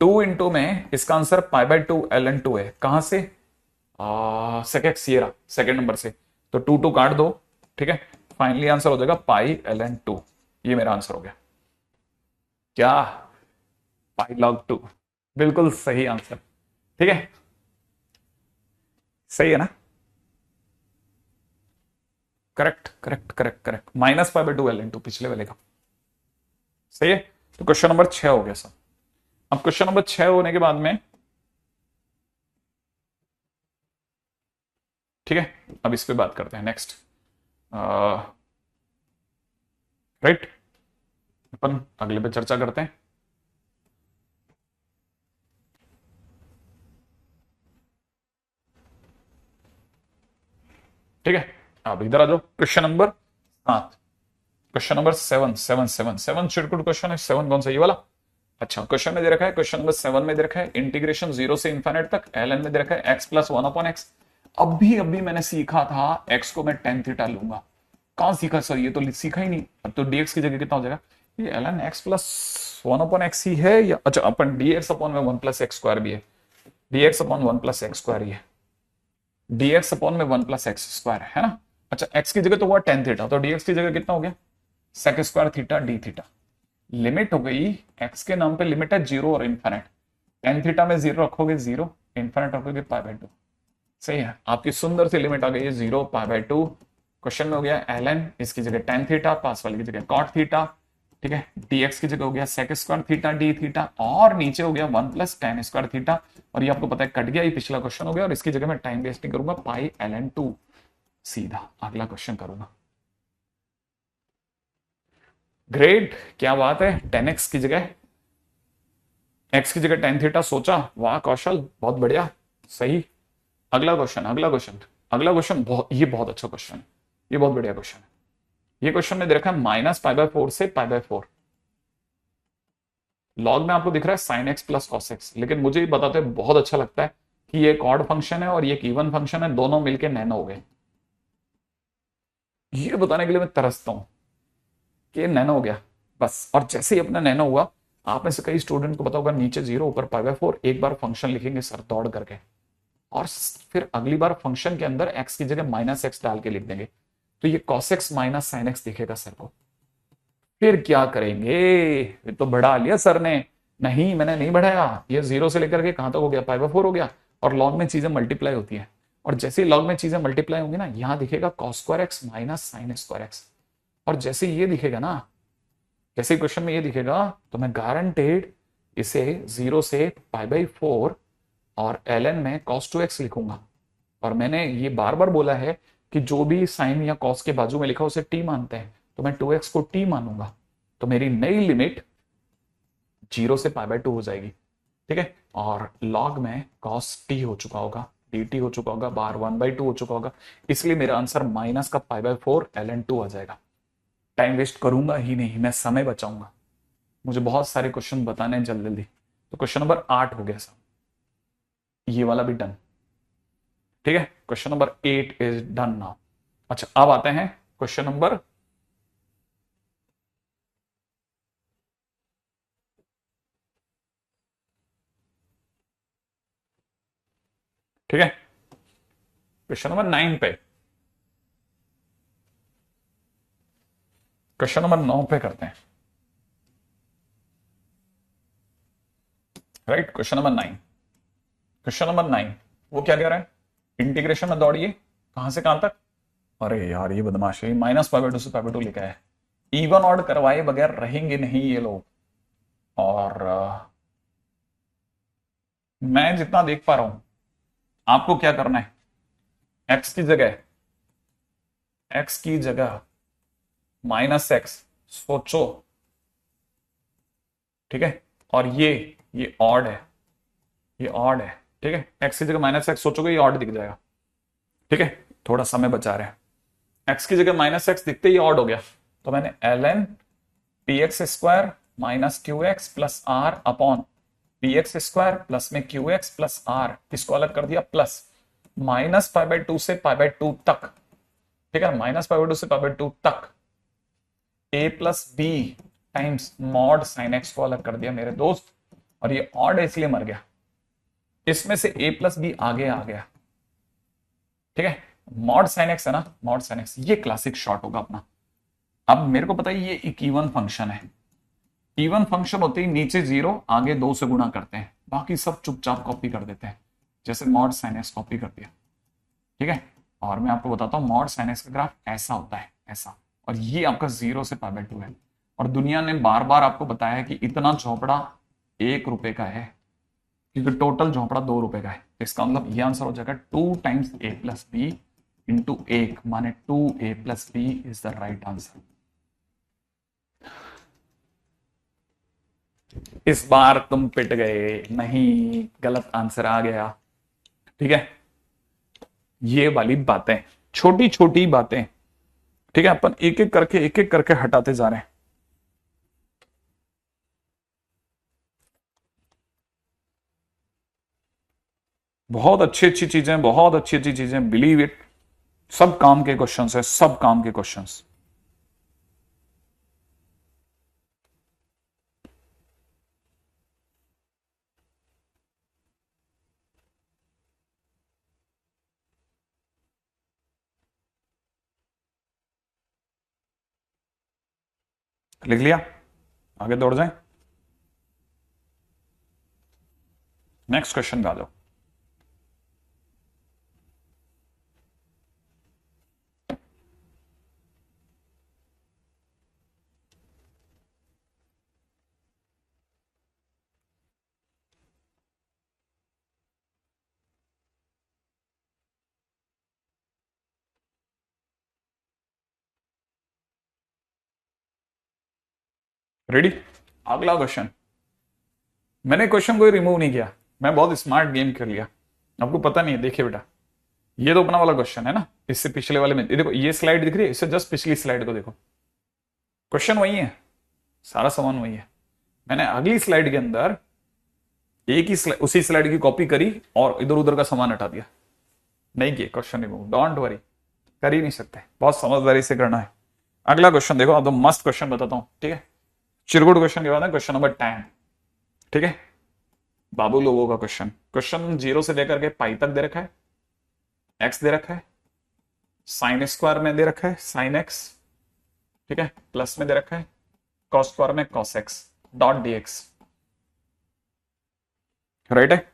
2 इंटू में इसका आंसर π/2 ln 2 है। कहां से? सेकेंड नंबर से। तो 2 काट दो, ठीक है। फाइनली आंसर हो जाएगा पाई ln 2। ये मेरा आंसर हो गया। क्या? पाई log 2 बिल्कुल सही आंसर। ठीक है, सही है ना? Correct correct correct correct. -π/2 ln 2 पिछले वाले का सही है। तो क्वेश्चन नंबर 6 हो गया सर। अब क्वेश्चन नंबर 6 होने के बाद में, ठीक है, अब इस पे बात करते हैं नेक्स्ट। राइट, अपन अगले पे चर्चा करते हैं। ठीक है, अब इधर आ जाओ। क्वेश्चन नंबर 7, क्वेश्चन नंबर 7 चिरकुट क्वेश्चन है। 7 कौन सा? ये वाला। अच्छा, क्वेश्चन में दे रखा है, क्वेश्चन नंबर 7 में दे रखा है इंटीग्रेशन 0 से इन्फिनिट तक ln में दे रखा है x प्लस 1/x। अभी मैंने सीखा था x को मैं tan थीटा लूंगा। कहां सीखा सर? ये तो सीखा ही नहीं। अब तो dx की जगह कितना हो जाएगा? ये ln x प्लस 1/x ही है या अच्छा अपन dx अपॉन में 1 प्लस एक्स स्क्वायर भी है। dx upon 1 plus x square ही है। dx अपॉन में 1 प्लस एक्स स्क्वायर है ना। अच्छा, x की जगह तो हुआ tan थीटा, तो dx की जगह कितना हो गया? sec square theta d theta. Limit हो गई, x के नाम पे लिमिट है 0 और इन्फिनिट। tan थीटा में 0 रखोगे 0, इन्फिनिट रखोगे π/2। सही है, आपकी सुंदर सी लिमिट आ गई है 0 π/2। क्वेश्चन में हो गया ln, इसकी जगह tan थीटा, पास वाले की जगह cot थीटा। ठीक है, dx की जगह हो गया sec square theta d theta और नीचे हो गया 1 प्लस tan स्क्वायर थीटा। और ये आपको पता है कट गया, ये पिछला क्वेश्चन हो गया और इसकी जगह मैं टाइम वेस्ट नहीं करूंगा, पाई ln 2 सीधा अगला क्वेश्चन करूंगा। ग्रेट, क्या बात है। 10x की जगह x की जगह tan थीटा सोचा, वाह कौशल, बहुत बढ़िया, सही। अगला क्वेश्चन ये बहुत अच्छा क्वेश्चन है, ये बहुत बढ़िया क्वेश्चन है। ये क्वेश्चन में दे रखा है -π/4 से π/4। लॉग में आपको दिख रहा है sin x plus cos x, लेकिन मुझे ये बताते हुए बहुत अच्छा लगता है कि ये एक ऑड फंक्शन है और ये एक इवन फंक्शन है, दोनों मिलके नैनो हो गए। ये बताने के लिए मैं तरसता हूं कि नैनो हो गया बस। और जैसे ही अपना नैनो हुआ, आप में से कई स्टूडेंट को पता होगा नीचे 0 ऊपर π/4, एक बार फंक्शन लिखेंगे सर दौड़ करके, और फिर अगली बार फंक्शन के अंदर x की जगह -x डाल के लिख देंगे, तो ये cos x minus sin x दिखेगा सर को। फिर क्या करेंगे? ये तो बढ़ा लिया सर ने। नहीं, मैंने नहीं बढ़ाया, ये 0 से लेकर के कहां तक हो गया? π/4 हो गया। और लॉग में चीजें मल्टीप्लाई होती है, और जैसे ही लॉग में चीजें मल्टीप्लाई होंगी ना, यहां दिखेगा cos square x minus sin square x। और जैसे ये दिखेगा ना, जैसे क्वेश्चन में ये दिखेगा, तो मैं गारंटेड इसे 0 से π/4 और ln में cos 2x लिखूंगा। और मैंने ये बार बार बोला है कि जो भी साइन या cos के बाजू में लिखा उसे t मानते हैं, तो मैं 2x को t मानूंगा। तो मेरी नई लिमिट 0 से π/2 हो जाएगी। ठीक है, और log में cos t हो चुका होगा, dt हो चुका होगा, बार 1/2 हो चुका होगा, इसलिए मेरा आंसर माइनस का π/4 ln 2 आ जाएगा। टाइम वेस्ट करूंगा ही नहीं, मैं समय बचाऊंगा। मुझे बहुत सारे क्वेश्चन बताने हैं जल्दी जल्दी। तो क्वेश्चन नंबर 8 हो गया सर, ये वाला भी डन। ठीक है, question number 8 is done now. अच्छा, अब आते हैं क्वेश्चन नंबर, ठीक है, क्वेश्चन नंबर 9 पे, क्वेश्चन नंबर 9 पे करते हैं। Right, question number 9, question number 9 वो क्या कह रहा है? इंटीग्रेशन में दौड़िए, कहां से कहां तक? अरे यार ये बदमाश है, -π/2 से π/2 लिखा है। इवन ऑड करवाए बगैर रहेंगे नहीं ये लोग। और मैं जितना देख पा रहा हूं, आपको क्या करना है? x की जगह -x सोचो, ठीक है। और ये ऑड है, ये ऑड है, ठीक है। x की जगह -x सोचोगे, ये ऑड दिख जाएगा। ठीक है, थोड़ा समय बचा रहे हैं। x की जगह -x दिखते ही ऑड हो गया, तो मैंने ln px square minus qx plus r upon px square plus में qx प्लस r, इसको अलग कर दिया, प्लस -π/2 से π/2 तक ठीक है, माइनस पाई बाय 2 से पाई बाय 2 तक a plus b times mod sine x को अलग कर दिया मेरे दोस्त, और ये ऑड है इसलिए मर गया। इसमें से a प्लस बी आगे आ गया, ठीक है, मॉड साइन एक्स है ना, मॉड साइन एक्स, ये क्लासिक शॉर्ट होगा अपना। अब मेरे को पता है ये एक इवन फंक्शन है, इवन फंक्शन होते ही नीचे 0 आगे 2 से गुणा करते हैं, बाकी सब चुपचाप कॉपी कर देते हैं, जैसे मॉड साइन एक्स कॉपी कर दिया, ठीक है। और मैं आपको बताता हूं मॉड साइन एक्स का ग्राफ ऐसा होता है, ऐसा, और ये आपका 0 से पाई बाय 2 है। और दुनिया ने बार बार आपको बताया है कि इतना झोपड़ा 1 रुपए का है, क्योंकि टोटल झोपड़ा 2 रुपए का है। इसका मतलब ये आंसर हो जाएगा 2 times a plus b into 1, माने 2a plus b is the right answer. इस बार तुम पिट गए, नहीं, गलत आंसर आ गया, ठीक है। ये वाली बातें, छोटी छोटी बातें, ठीक है, अपन एक एक करके हटाते जा रहे हैं। बहुत अच्छी अच्छी चीजें, बहुत अच्छी अच्छी चीजें, बिलीव इट, सब काम के क्वेश्चंस है, सब काम के क्वेश्चंस। लिख लिया, आगे दौड़ जाए, नेक्स्ट क्वेश्चन पे आ जाओ। रेडी, अगला क्वेश्चन। मैंने क्वेश्चन को रिमूव नहीं किया, मैं बहुत स्मार्ट गेम कर लिया, आपको पता नहीं है। देखिए बेटा, ये तो अपना वाला क्वेश्चन है ना, इससे पिछले वाले में देखो, ये स्लाइड दिख रही है, इससे जस्ट पिछली स्लाइड को देखो, क्वेश्चन वही है, सारा सामान वही है। मैंने अगली स्लाइड के अंदर एक ही उसी स्लाइड की कॉपी करी और इधर उधर का सामान हटा दिया, नहीं किए क्वेश्चन रिमूव, डोंट वरी, कर ही नहीं सकते, बहुत समझदारी से करना है। अगला क्वेश्चन देखो, अब तो मस्त क्वेश्चन बताता हूं, ठीक है, चिरगुट क्वेश्चन के बाद है क्वेश्चन नंबर 10, ठीक है, बाबू लोगों का क्वेश्चन। क्वेश्चन 0 से लेकर के पाई तक दे रखा है, एक्स दे रखा है, साइन स्क्वायर में दे रखा है साइन एक्स, ठीक है, प्लस में दे रखा है कॉस स्क्वायर में cos x dot d x, right है,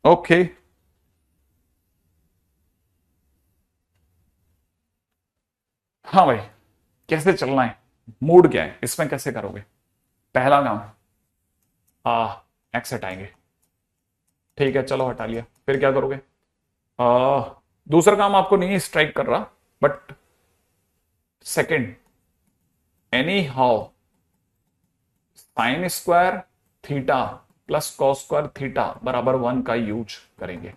ओके। हाँ भाई, कैसे चलना है, मूड क्या है, इसमें कैसे करोगे? पहला काम, एक्स हटाएंगे, ठीक है, चलो हटा लिया, फिर क्या करोगे? दूसरा काम आपको नहीं स्ट्राइक कर रहा, but second, any how sine square theta plus cos square theta बराबर 1 का यूज करेंगे,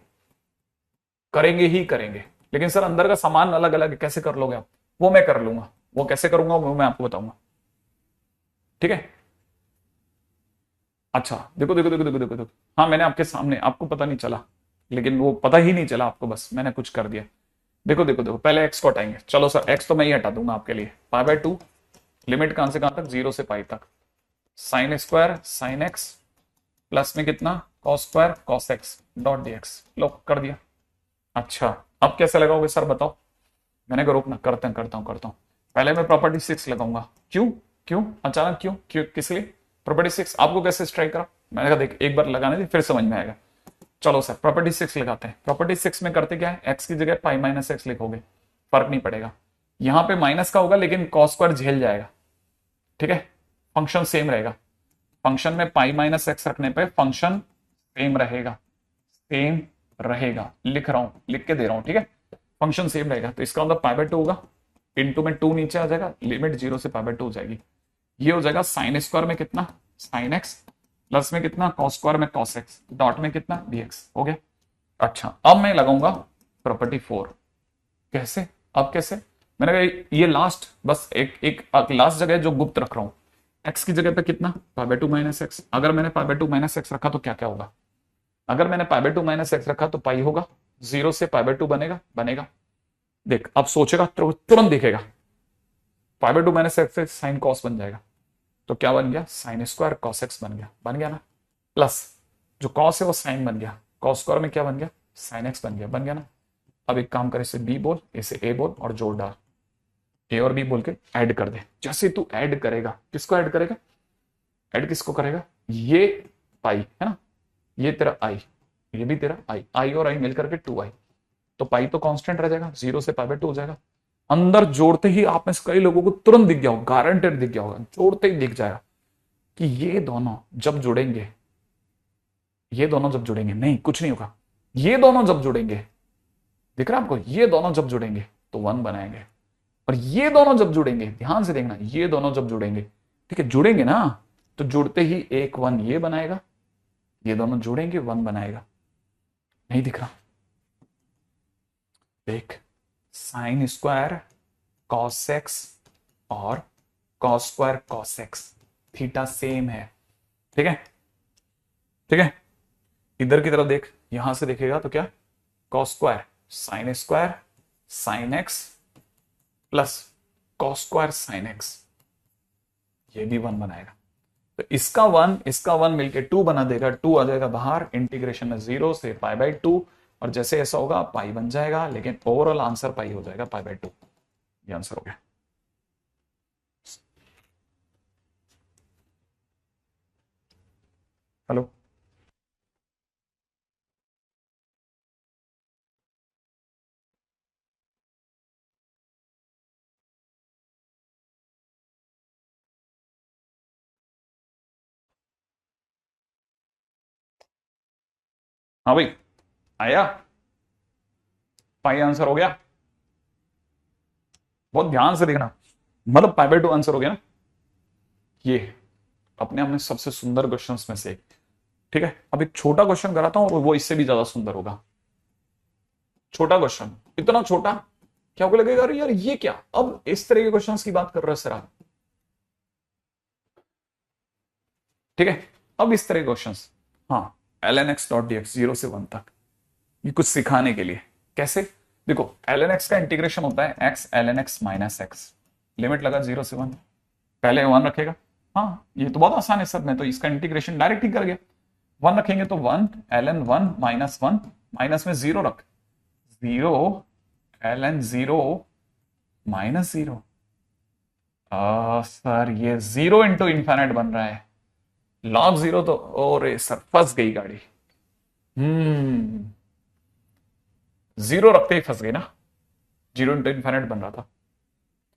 करेंगे ही करेंगे। लेकिन सर अंदर का सामान अलग अलग है, कैसे कर लोगे आप? वो मैं कर लूंगा, वो कैसे करूंगा वो मैं आपको बताऊंगा, ठीक है। अच्छा देखो देखो देखो देखो देखो देखो, हाँ मैंने आपके सामने, आपको पता नहीं चला, लेकिन वो पता ही नहीं चला आपको, बस मैंने कुछ कर दिया। देखो देखो देखो, पहले एक्स को हटाएंगे, चलो सर एक्स तो मैं ही हटा दूंगा आपके लिए, पाई बाय 2, लिमिट कहां से कहां तक, 0 से पाई तक, sine square sine x plus में कितना cos square cos x dot d x, लो कर दिया। अच्छा अब कैसे लगाओगे सर बताओ? मैंने कहा रुकना, करता हूं। पहले मैं प्रॉपर्टी 6 लगाऊंगा, क्यों क्यों अचानक क्यों क्यों किस लिए प्रॉपर्टी 6 आपको कैसे स्ट्राइक करा? मैंने कहा देख एक बार लगाने दे फिर समझ में आएगा। चलो सर प्रॉपर्टी 6 लगाते हैं। प्रॉपर्टी 6 में करते क्या है, एक्स की जगह पाई माइनस एक्स लिखोगे, फर्क नहीं पड़ेगा, यहां पे माइनस का होगा लेकिन कॉस स्क्वायर झेल जाएगा, ठीक है, फंक्शन सेम रहेगा। फंक्शन में पाई माइनस एक्स रखने पे फंक्शन सेम रहेगा, सेम रहेगा, लिख रहा हूं, लिख के दे रहा हूं, ठीक है, फंक्शन सेम रहेगा। तो इसका मतलब पाई बाय 2 होगा, इनटू में 2 नीचे आ जाएगा, लिमिट 0 से पाई बाय 2 हो जाएगी। ये हो जाएगा साइन स्क्वायर में कितना साइन एक्स प्लस में कितना कॉस स्क्वायर में कॉस एक्स डॉट में कितना डीएक्स, हो गया। अच्छा अब मैं लगाऊंगा प्रॉपर्टी 4, कैसे, अब कैसे? मैंने कहा ये लास्ट, बस एक लास्ट जगह जो गुप्त रख रहा हूं, एक्स की जगह पे कितना पाई बाय 2 माइनस एक्स, अगर मैंने पाई बाय 2 माइनस एक्स रखा तो क्या क्या होगा? अगर मैंने पाई बाय 2 माइनस एक्स रखा तो पाई होगा, 0 से पाई बाय 2 बनेगा, देख अब सोचेगा तुरंत दिखेगा, पाई by 2 minus x sine cos बन जाएगा, तो क्या बन गया, साइन स्क्वायर कॉस एक्स बन गया ना, प्लस जो कॉस है वो साइन बन गया, कॉस स्क्वायर में क्या बन गया, साइन एक्स बन गया ना। अब एक काम कर, इसे बी बोल, इसे ए बोल और जोड़ डाल, ए और बी बोल के ऐड कर दे। जैसे तू ऐड करेगा, किसको ऐड करेगा, ऐड किसको करेगा, ये पाई है ना, ये तेरा आई, ये भी तेरा आई, आई और आई मिलकर के 2i, तो पाई तो कांस्टेंट रह जाएगा, 0 से पाई बाय 2 हो जाएगा। अंदर जोड़ते ही आप में से कई लोगों को तुरंत दिख गया होगा, गारंटेड दिख गया होगा, जोड़ते ही दिख जाएगा कि ये दोनों जब जुड़ेंगे, ये दोनों जब जुड़ेंगे, नहीं कुछ नहीं होगा, ये दोनों जब जुड़ेंगे, दिख रहा है आपको, ये दोनों जब जुड़ेंगे तो 1 बनाएंगे, और ये दोनों जब जुड़ेंगे, ध्यान से देखना, ये दोनों जब जुड़ेंगे, ठीक है, जुड़ेंगे ना, तो जुड़ते ही एक 1 ये बनाएगा, ये दोनों जुड़ेंगे 1 बनाएगा, नहीं दिख रहा, देख, साइन स्क्वायर कॉस एक्स और cos square cos x, theta same है, ठीक है, ठीक है, इधर की तरफ देख, यहां से देखेगा तो क्या, cos square sine x plus cos square sine x, ये भी 1 बनाएगा, तो इसका वन मिलके 2 बना देगा, 2 आ जाएगा बाहर, इंटीग्रेशन में 0 से पाई बाय 2, और जैसे ऐसा होगा पाई बन जाएगा, लेकिन ओवरऑल आंसर पाई हो जाएगा, पाई बाय 2, ये आंसर हो गया। हेलो, हाँ भाई आया, पाई आंसर हो गया, बहुत ध्यान से देखना, मतलब पाई बाय 2 आंसर हो गया ना, ये अपने आप में सबसे सुंदर क्वेश्चंस में से एक, ठीक है। अब एक छोटा क्वेश्चन कराता हूं और वो इससे भी ज्यादा सुंदर होगा, छोटा क्वेश्चन, इतना छोटा क्या आपको लगेगा अरे यार ये क्या, अब इस तरह के क्वेश्चंस की बात कर रहे हो सर आप, ठीक है, अब इस तरह के क्वेश्चंस, हाँ, ln x dot d x 0 से 1 तक, ये कुछ सिखाने के लिए, कैसे, देखो ln x का इंटीग्रेशन होता है x ln x minus x, limit लगा 0 से 1, पहले 1 रखेगा, हाँ ये तो बहुत आसान है सर, मैं तो इसका इंटीग्रेशन डायरेक्ट ही कर गया, 1 रखेंगे तो 1 ln 1 माइनस 1, माइनस में 0 रख, 0 ln 0 माइनस 0, सर ये 0 इंटू इंफाइनाइट बन रहा है, लॉग 0 तो, ओरे सर फंस गई गाड़ी, 0 रखते ही फंस गई ना, 0 इंटू इंफाइनाइट बन रहा था।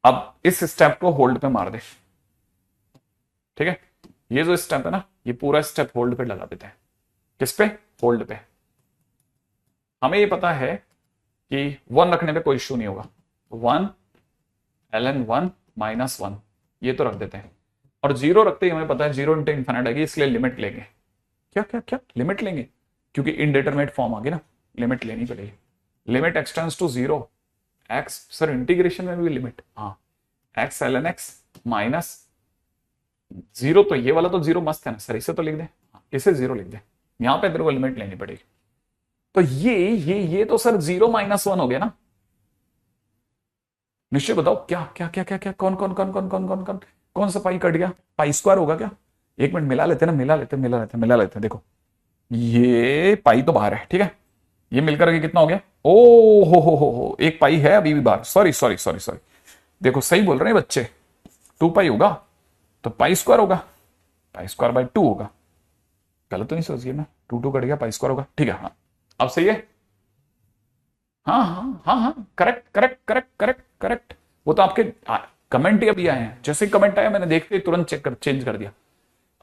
अब इस स्टेप को होल्ड पे मार दे, ठीक है, ये जो स्टेप है ना, ये पूरा स्टेप होल्ड पे लगा देते हैं, किस पे, होल्ड पे, हमें ये पता है कि 1 रखने पे कोई इश्यू नहीं होगा, 1 ln 1 माइनस 1 ये तो रख देते हैं, और 0 रखते ही हमें पता है 0 इंटू इंफाइनाइट आएगी, इसलिए लिमिट लेंगे, क्या क्या क्या लिमिट लेंगे, क्योंकि इनडिटरमिनेट फॉर्म आ गई ना, लिमिट लेनी पड़ेगी, limit x tends to 0 x, sir integration में भी लिमिट, हाँ, एक्स ln x माइनस 0, तो ये वाला तो 0 मस्त है ना सर, इसे तो लिख दे, इसे 0 लिख दे, यहां पे तेरे को लिमिट लेनी पड़ेगी, तो ये तो सर 0 माइनस 1 हो गया ना, निश्चय बताओ क्या क्या क्या क्या क्या, कौन कौन कौन कौन कौन कौन कौन कौन सा पाई कट गया, पाई स्क्वायर होगा क्या, एक मिनट मिला लेते ना, मिला लेते देखो, ये पाई तो बाहर है, ठीक है, ये मिलकर के कितना हो गया, ओ हो, एक पाई है अभी भी बाहर, सॉरी सॉरी सॉरी सॉरी, देखो सही बोल रहे हैं बच्चे, 2 पाई होगा तो पाई स्क्वायर होगा, पाई स्क्वायर बाय 2 होगा, गलत तो नहीं सोच गया मैं, 2 कट गया, पाई स्क्वायर होगा, ठीक है, हाँ अब सही है, हाँ हाँ हाँ हाँ, correct correct correct correct correct, वो तो आपके कमेंट ही अभी आए हैं, जैसे ही कमेंट आया मैंने देखते ही तुरंत चेंज कर दिया।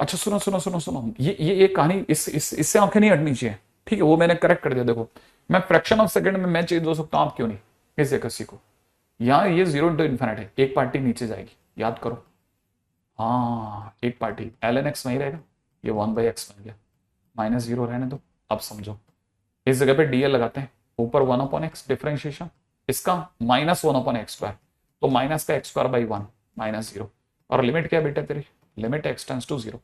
अच्छा सुनो सुनो सुनो सुनो, ये कहानी इससे आंखें नहीं हटनी चाहिए, ठीक है, वो मैंने करेक्ट कर दिया, देखो मैं फ्रैक्शन ऑफ सेकंड में मैं चेंज हो सकता हूं, आप क्यों नहीं, किसी किसी को, यहाँ ये 0 इंटू इन्फिनिट है, एक पार्टी नीचे जाएगी, याद करो, हाँ एक पार्टी ln x वहीं रहेगा, ये 1/x बन गया, माइनस 0 रहने दो, अब समझो, इस जगह पे dl लगाते हैं, ऊपर 1/x डिफरेंशिएशन, इसका माइनस 1/x स्क्वायर, तो माइनस का x स्क्वायर बाई 1 माइनस 0, और लिमिट क्या बेटा तेरी, लिमिट x टेंड्स टू 0,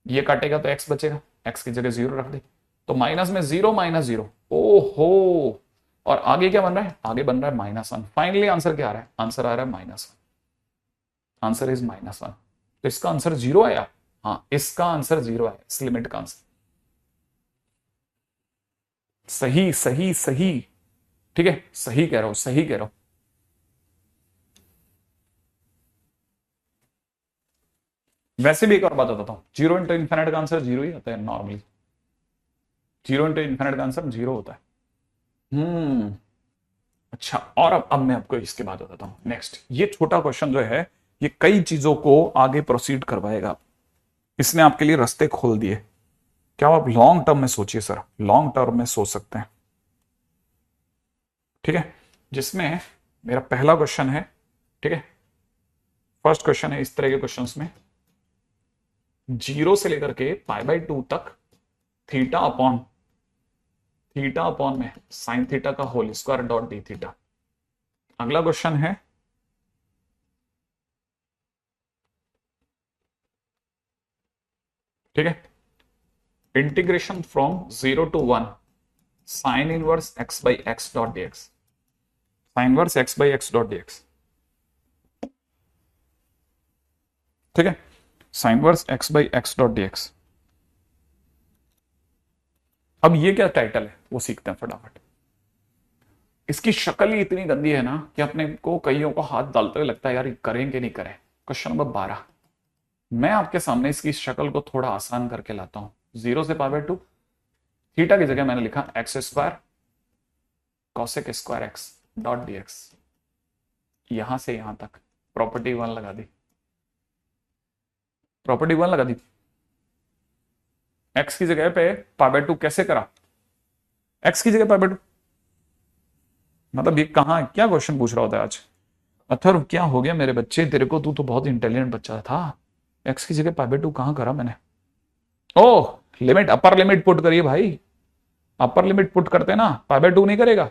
ये काटेगा तो x बचेगा, x की जगह 0 रख दे, तो माइनस में 0 माइनस 0, ओहो और आगे क्या बन रहा है, आगे बन रहा है -1। फाइनली आंसर क्या आ रहा है, आंसर आ रहा है -1। Answer is -1। तो इसका आंसर 0 आया। हाँ, इसका आंसर 0 आया, इस लिमिट का आंसर। सही सही सही। ठीक है, सही कह रहा हूं, सही कह रहा हूं। वैसे भी एक और बात बताता हूं, 0 इंटू इन्फिनिट का आंसर 0 ही आता है नॉर्मली। 0 इंटू इन्फिनिट का आंसर 0 होता है। अच्छा, और अब मैं आपको इसके बाद बताता हूं नेक्स्ट। ये छोटा क्वेश्चन जो है, ये कई चीजों को आगे प्रोसीड करवाएगा। इसने आपके लिए रास्ते खोल दिए। क्या आप लॉन्ग टर्म में सोचिए सर, लॉन्ग टर्म में सोच सकते हैं। ठीक है, जिसमें मेरा पहला क्वेश्चन है। ठीक है, फर्स्ट क्वेश्चन है इस तरह के क्वेश्चंस में, 0 से लेकर के π/2 तक थीटा अपॉन में साइन थीटा का whole square dot d theta. अगला क्वेश्चन है, ठीक है, integration from 0 to 1 sine inverse x by x dot d x. Sine inverse x by x dot d x. ठीक है, sine inverse x by x dot d x. अब ये क्या title है वो सीखते हैं फटाफट। इसकी शक्ल ही इतनी गंदी है ना कि अपने को कईयों को हाथ डालते हुए लगता है यार करेंगे नहीं करें। क्वेश्चन नंबर 12, मैं आपके सामने इसकी शक्ल को थोड़ा आसान करके लाता हूं। 0 से π/2, थीटा की जगह मैंने लिखा x square cosec square x dot d x. यहां से यहां तक प्रॉपर्टी 1 लगा दी, प्रॉपर्टी 1 लगा दी। एक्स की जगह पे π/2 कैसे करा, एक्स की जगह π/2, मतलब ये कहां क्या क्वेश्चन पूछ रहा होता है आज। अथर्व क्या हो गया मेरे बच्चे तेरे को, तू तो बहुत इंटेलिजेंट बच्चा था। एक्स की जगह π/2 कहां करा मैंने। ओह, लिमिट अपर लिमिट पुट करिए भाई, अपर लिमिट पुट करते ना, π/2 नहीं करेगा,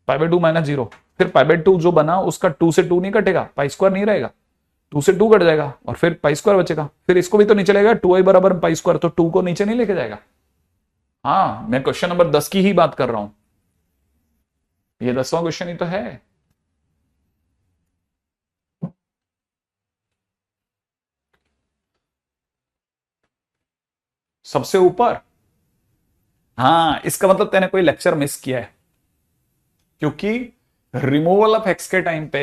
π/2 -0। फिर π/2 जो बना उसका 2 से 2 नहीं कटेगा, π² नहीं रहेगा, 2 से 2 कट जाएगा और फिर π² बचेगा। फिर इसको भी तो नीचे लेगा, 2i बराबर π², तो 2 को नीचे नहीं लेके जाएगा। हाँ, मैं क्वेश्चन नंबर 10 की ही बात कर रहा हूं, ये 10वां क्वेश्चन ही तो है। सबसे ऊपर, हाँ, इसका मतलब तेने कोई लेक्चर मिस किया है, क्योंकि रिमूवल ऑफ एक्स के टाइम पे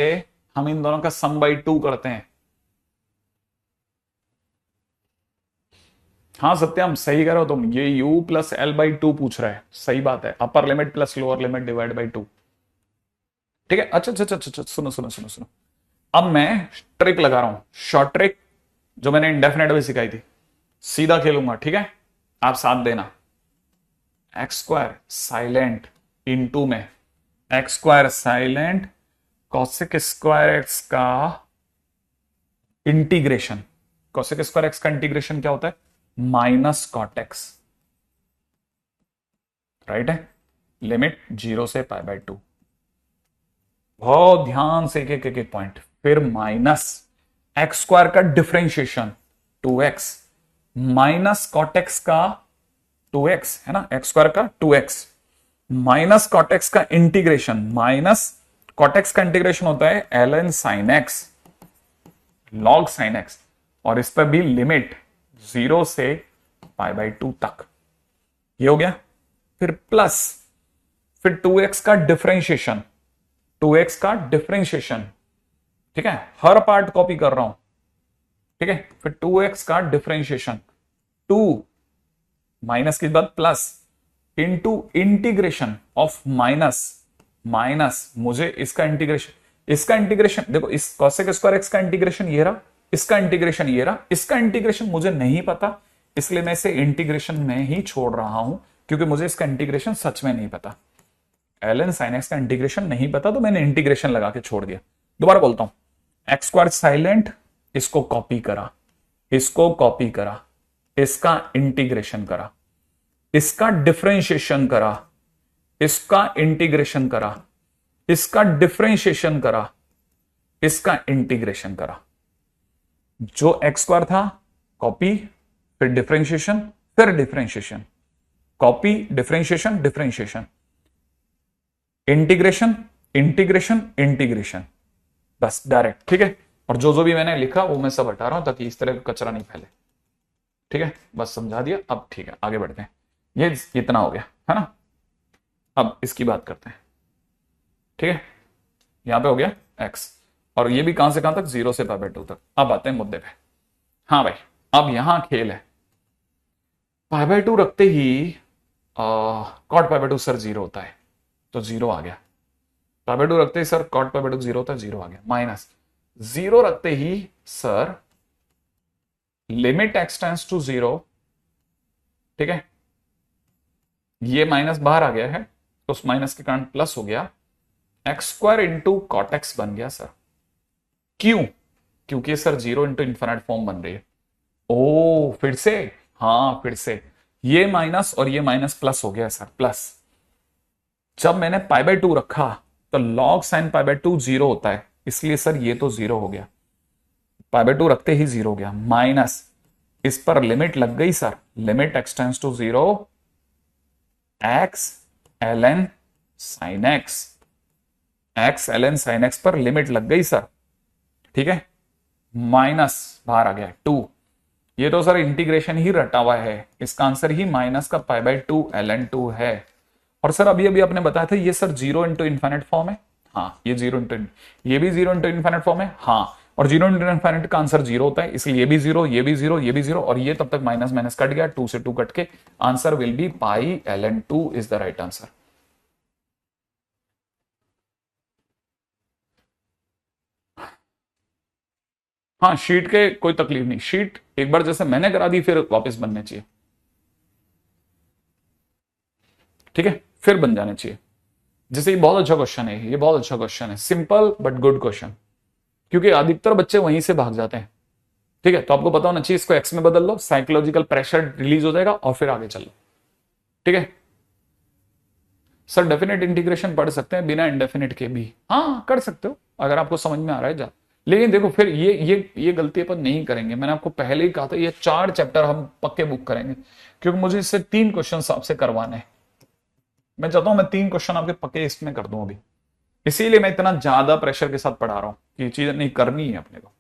हम इन दोनों का सम बाई 2 करते हैं। हाँ सत्यम, सही कह रहे हो तुम, ये u प्लस l/2 पूछ रहा है, सही बात है, upper limit plus lower limit divide by 2। ठीक है, अच्छा अच्छा अच्छा अच्छा, सुनो सुनो सुनो सुनो, अब मैं ट्रिक लगा रहा हूं, शॉर्ट ट्रिक जो मैंने इंडेफिनेट में सिखाई थी, सीधा खेलूंगा। ठीक है, आप साथ देना। एक्स स्क्वायर साइलेंट इनटू में x square silent cosec square x का इंटीग्रेशन। कॉसेक स्क्वायर एक्स का इंटीग्रेशन क्या होता है, माइनस कॉट एक्स, राइट है, लिमिट 0 से π/2। बहुत ध्यान से एक एक पॉइंट, फिर माइनस एक्स स्क्वायर का differentiation 2x minus cot x का 2x है ना, एक्स स्क्वायर का 2x माइनस कॉट एक्स का इंटीग्रेशन, माइनस कॉट एक्स का इंटीग्रेशन होता है ln sin x log sin x, और इस पर भी लिमिट 0 से π/2 तक। ये हो गया, फिर प्लस, फिर 2x का डिफरेंशिएशन, 2x का डिफरेंशिएशन। ठीक है, हर पार्ट कॉपी कर रहा हूं। ठीक है, फिर 2x का डिफरेंशिएशन, 2 माइनस के बाद plus into integration of minus मुझे इसका इंटीग्रेशन देखो, इस कॉसेक स्क्वायर एक्स का इंटीग्रेशन ये रहा, इसका इंटीग्रेशन ये रहा, इसका इंटीग्रेशन मुझे नहीं पता, इसलिए मैं इसे इंटीग्रेशन में ही छोड़ रहा हूं, क्योंकि मुझे इसका इंटीग्रेशन सच में नहीं पता। ln sin x का इंटीग्रेशन नहीं पता तो मैंने इंटीग्रेशन लगा के छोड़ दिया। दोबारा बोलता हूं, एक्स स्क्वायर साइलेंट, इसको कॉपी करा, इसको कॉपी करा, इसका इंटीग्रेशन करा, इसका डिफरेंशिएशन करा, इसका इंटीग्रेशन करा, इसका डिफरेंशिएशन करा, इसका इंटीग्रेशन करा। जो एक्स स्क्वायर था कॉपी, फिर डिफरेंशिएशन, फिर differentiation, copy differentiation differentiation. Integration integration integration, बस डायरेक्ट, ठीक है। और जो जो भी मैंने लिखा वो मैं सब हटा रहा हूं ताकि इस तरह का कचरा नहीं फैले, ठीक है। बस समझा दिया, अब ठीक है आगे बढ़ते हैं। ये इतना हो गया है ना। अब इसकी बात करते हैं, ठीक है। यहां पे हो गया एक्स, और ये भी कहां से कहां तक, 0 से π/2 तक। अब आते हैं मुद्दे पे। हाँ भाई, अब यहां खेल है, π/2 रखते ही कॉट π/2 सर 0 होता है, तो 0 आ गया। π/2 रखते ही सर कॉट π/2 0 होता है, 0 आ गया। माइनस 0 रखते ही sir limit x tends to 0, ठीक है। ये माइनस बाहर आ गया है, तो उस माइनस के कारण प्लस हो गया, x² इंटू कॉट एक्स बन गया सर। क्यों? क्योंकि सर 0 इंटू इंफिनिट फॉर्म बन रही है। ओ फिर से, हाँ फिर से, ये माइनस और ये माइनस प्लस हो गया सर, प्लस। जब मैंने π/2 रखा तो log sin π/2 0 होता है, इसलिए सर ये तो 0 हो गया, π/2 रखते ही 0 हो गया। माइनस इस पर लिमिट लग गई sir, limit x tends to 0 x ln sin x, x ln sin x पर लिमिट लग गई सर, ठीक है। माइनस बाहर आ गया 2, ये तो सर इंटीग्रेशन ही रटा हुआ है, इसका आंसर ही माइनस का π/2 ln2 है। और सर अभी अभी आपने बताया था ये सर 0 इंटू इन्फिनिट फॉर्म है, हाँ ये 0 इंटू, ये भी 0 इंटू इन्फिनिट फॉर्म है, हाँ। और 0 इंटू इन्फिनिट का आंसर 0 होता है, इसलिए ये भी 0, ये भी 0, ये भी 0, और ये तब तक माइनस माइनस कट गया, 2 से 2 कट के answer will be pi ln2 is the right answer. हाँ शीट के कोई तकलीफ नहीं, शीट एक बार जैसे मैंने करा दी फिर वापस बनने चाहिए, ठीक है, फिर बन जाने चाहिए। जैसे ये बहुत अच्छा क्वेश्चन है, ये बहुत अच्छा क्वेश्चन है, सिंपल बट गुड क्वेश्चन, क्योंकि अधिकतर बच्चे वहीं से भाग जाते हैं, ठीक है। तो आपको पता होना चाहिए, इसको एक्स में बदल लो, साइकोलॉजिकल प्रेशर रिलीज हो जाएगा और फिर आगे चलो, ठीक है। सर डेफिनेट इंटीग्रेशन पढ़ सकते हैं बिना इंडेफिनेट के भी, हाँ कर सकते हो अगर आपको समझ में आ रहा है जा। लेकिन देखो फिर ये गलती अपन नहीं करेंगे, मैंने आपको पहले ही कहा था ये 4 चैप्टर हम पक्के बुक करेंगे, क्योंकि मुझे इससे 3 क्वेश्चन आपसे करवाने हैं। मैं चाहता हूं मैं 3 क्वेश्चन आपके पक्के इसमें कर दूं अभी, इसीलिए मैं इतना ज्यादा प्रेशर के साथ पढ़ा रहा हूं कि ये चीजें नहीं करनी है अपने को,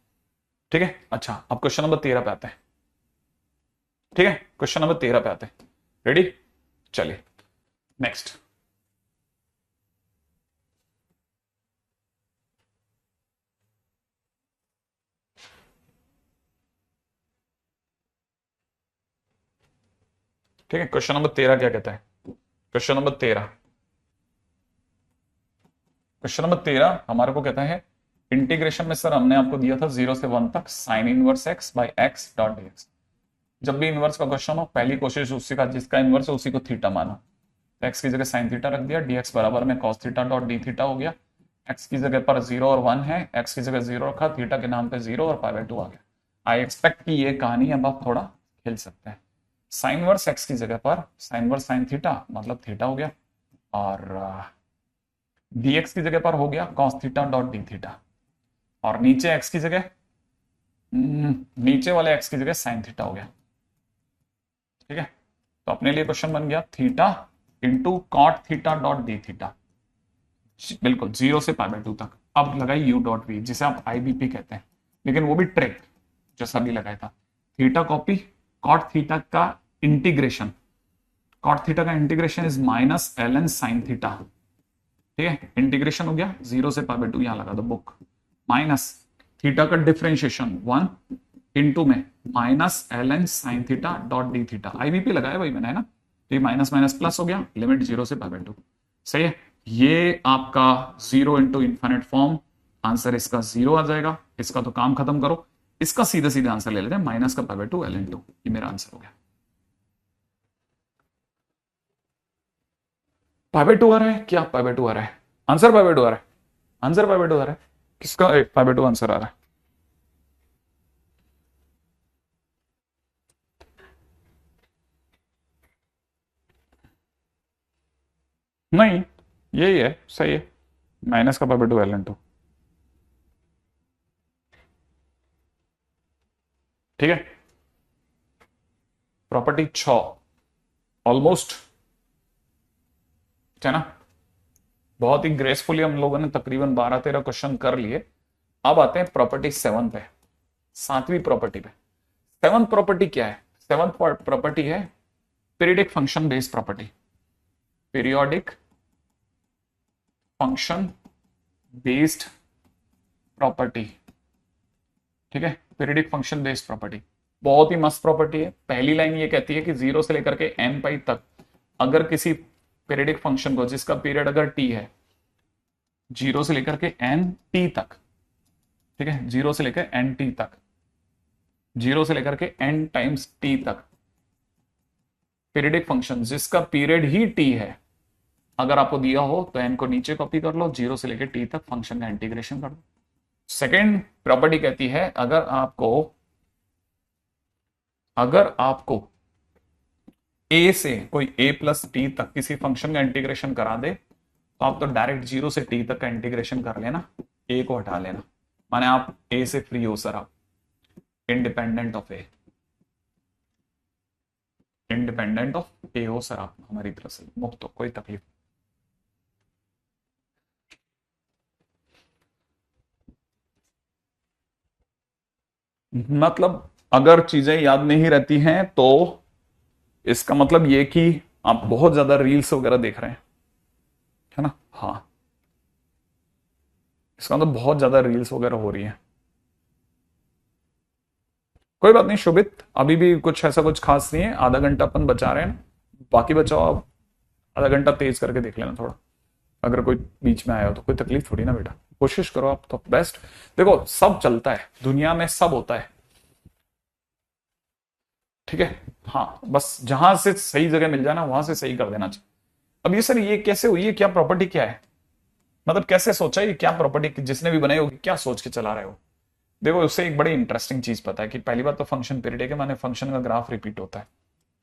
ठीक है। अच्छा अब क्वेश्चन नंबर 13 पे आते हैं, ठीक है। क्वेश्चन नंबर 13 पे आते हैं, रेडी, चलिए नेक्स्ट। ठीक है, क्वेश्चन नंबर 13 क्या कहता है, क्वेश्चन नंबर 13, क्वेश्चन नंबर 13 हमारे को कहता है इंटीग्रेशन में सर हमने आपको दिया था 0 से 1 तक sine inverse x by x dot dx. जब भी इनवर्स का क्वेश्चन हो पहली कोशिश उसी का, जिसका इनवर्स है उसी को थीटा मानो, तो एक्स की जगह साइन थीटा रख दिया, डीएक्स बराबर में cos theta dot d theta हो गया। एक्स की जगह पर 0 और 1 है, एक्स की जगह 0 रखा, थीटा के नाम पे 0 और π/2 आ गया। आई एक्सपेक्ट कि ये कहानी अब आप थोड़ा खेल सकते हैं। साइन वर्स एक्स की जगह पर साइन वर्स साइन थीटा मतलब थीटा हो गया, और dx की जगह पर हो गया cos theta dot d theta, और नीचे x की जगह नीचे वाले x की जगह साइन थीटा हो गया, ठीक है। तो अपने लिए क्वेश्चन बन गया theta into cot theta dot d theta, बिल्कुल 0 से π/2 तक। अब लगाई यू डॉट वी, जिसे आप आईबीपी कहते हैं, लेकिन वो भी ट्रिक जैसा भी लगाया था, थीटा कॉपी, कॉट थीटा का इंटीग्रेशन, कॉट थीटा का integration is minus ln sine theta, ठीक है। इंटीग्रेशन हो गया 0 से π/2, यहां लगा दो बुक, माइनस थीटा का डिफरेंशिएशन 1 इंटू में minus ln sine theta dot d theta, IBP लगाया भाई मैंने, है ना। तो ये माइनस माइनस प्लस हो गया, लिमिट 0 से π/2, सही है। ये आपका 0 इंटू इन्फिनिट फॉर्म, आंसर इसका 0 आ जाएगा। इसका तो काम खत्म करो, इसका सीधे सीधे आंसर ले लेते हैं, माइनस का π/2 ln2, ये मेरा आंसर हो गया। π/2 आ रहा है क्या, π/2 आ रहा है, आंसर π/2 आ रहा है, आंसर π/2 आ रहा है, किसका π/2 आंसर आ रहा है। नहीं यही है, सही है, माइनस का π/2 ln2, ठीक है। प्रॉपर्टी 6 ऑलमोस्ट, है ना। बहुत ही ग्रेसफुली हम लोगों ने तकरीबन 12-13 क्वेश्चन कर लिए। अब आते हैं प्रॉपर्टी 7 पे, 7वीं प्रॉपर्टी पे। 7th प्रॉपर्टी क्या है? 7th प्रॉपर्टी है periodic function based property. Periodic function based property, ठीक है। पीरियडिक फंक्शन बेस्ड प्रॉपर्टी बहुत ही मस्त प्रॉपर्टी है। पहली लाइन ये कहती है कि 0 से लेकर के n पाई तक अगर किसी पीरियडिक फंक्शन को, जिसका पीरियड अगर t है, 0 से लेकर के n t तक, ठीक है, 0 से लेकर n t तक, 0 से लेकर के n टाइम्स t तक पीरियडिक फंक्शन जिसका पीरियड ही t है, अगर आपको दिया हो तो n को नीचे कॉपी कर लो, 0 से लेकर t तक फंक्शन का इंटीग्रेशन कर दो। सेकेंड प्रॉपर्टी कहती है अगर आपको a से कोई a प्लस टी तक किसी फंक्शन का इंटीग्रेशन करा दे तो आप तो डायरेक्ट 0 से t तक का इंटीग्रेशन कर लेना, a को हटा लेना, माने आप a से फ्री हो सर, आप independent of a, independent of a हो सर, आप हमारी तरफ से मुक्त हो, कोई तकलीफ। मतलब अगर चीजें याद नहीं रहती हैं तो इसका मतलब ये कि आप बहुत ज्यादा रील्स वगैरह देख रहे हैं, है ना? हाँ, इसका मतलब बहुत ज्यादा रील्स वगैरह हो रही है। कोई बात नहीं शोभित, अभी भी कुछ ऐसा कुछ खास नहीं है, आधा घंटा अपन बचा रहे हैं, बाकी बचाओ आप, आधा घंटा तेज करके देख लेना थोड़ा, अगर कोई बीच में आया हो तो कोई तकलीफ थोड़ी ना बेटा, कोशिश करो आप तो बेस्ट। देखो सब चलता है दुनिया में, सब होता है, ठीक है। हाँ, बस जहां से सही जगह मिल जाए ना वहां से सही कर देना चाहिए। अब ये सर ये कैसे हुई है, क्या प्रॉपर्टी क्या है, मतलब कैसे सोचा ये क्या प्रॉपर्टी, जिसने भी बनाई होगी क्या सोच के चला रहे हो? देखो उससे एक बड़ी इंटरेस्टिंग चीज पता है कि पहली बात तो फंक्शन पीरियड है, माने फंक्शन का ग्राफ रिपीट होता है।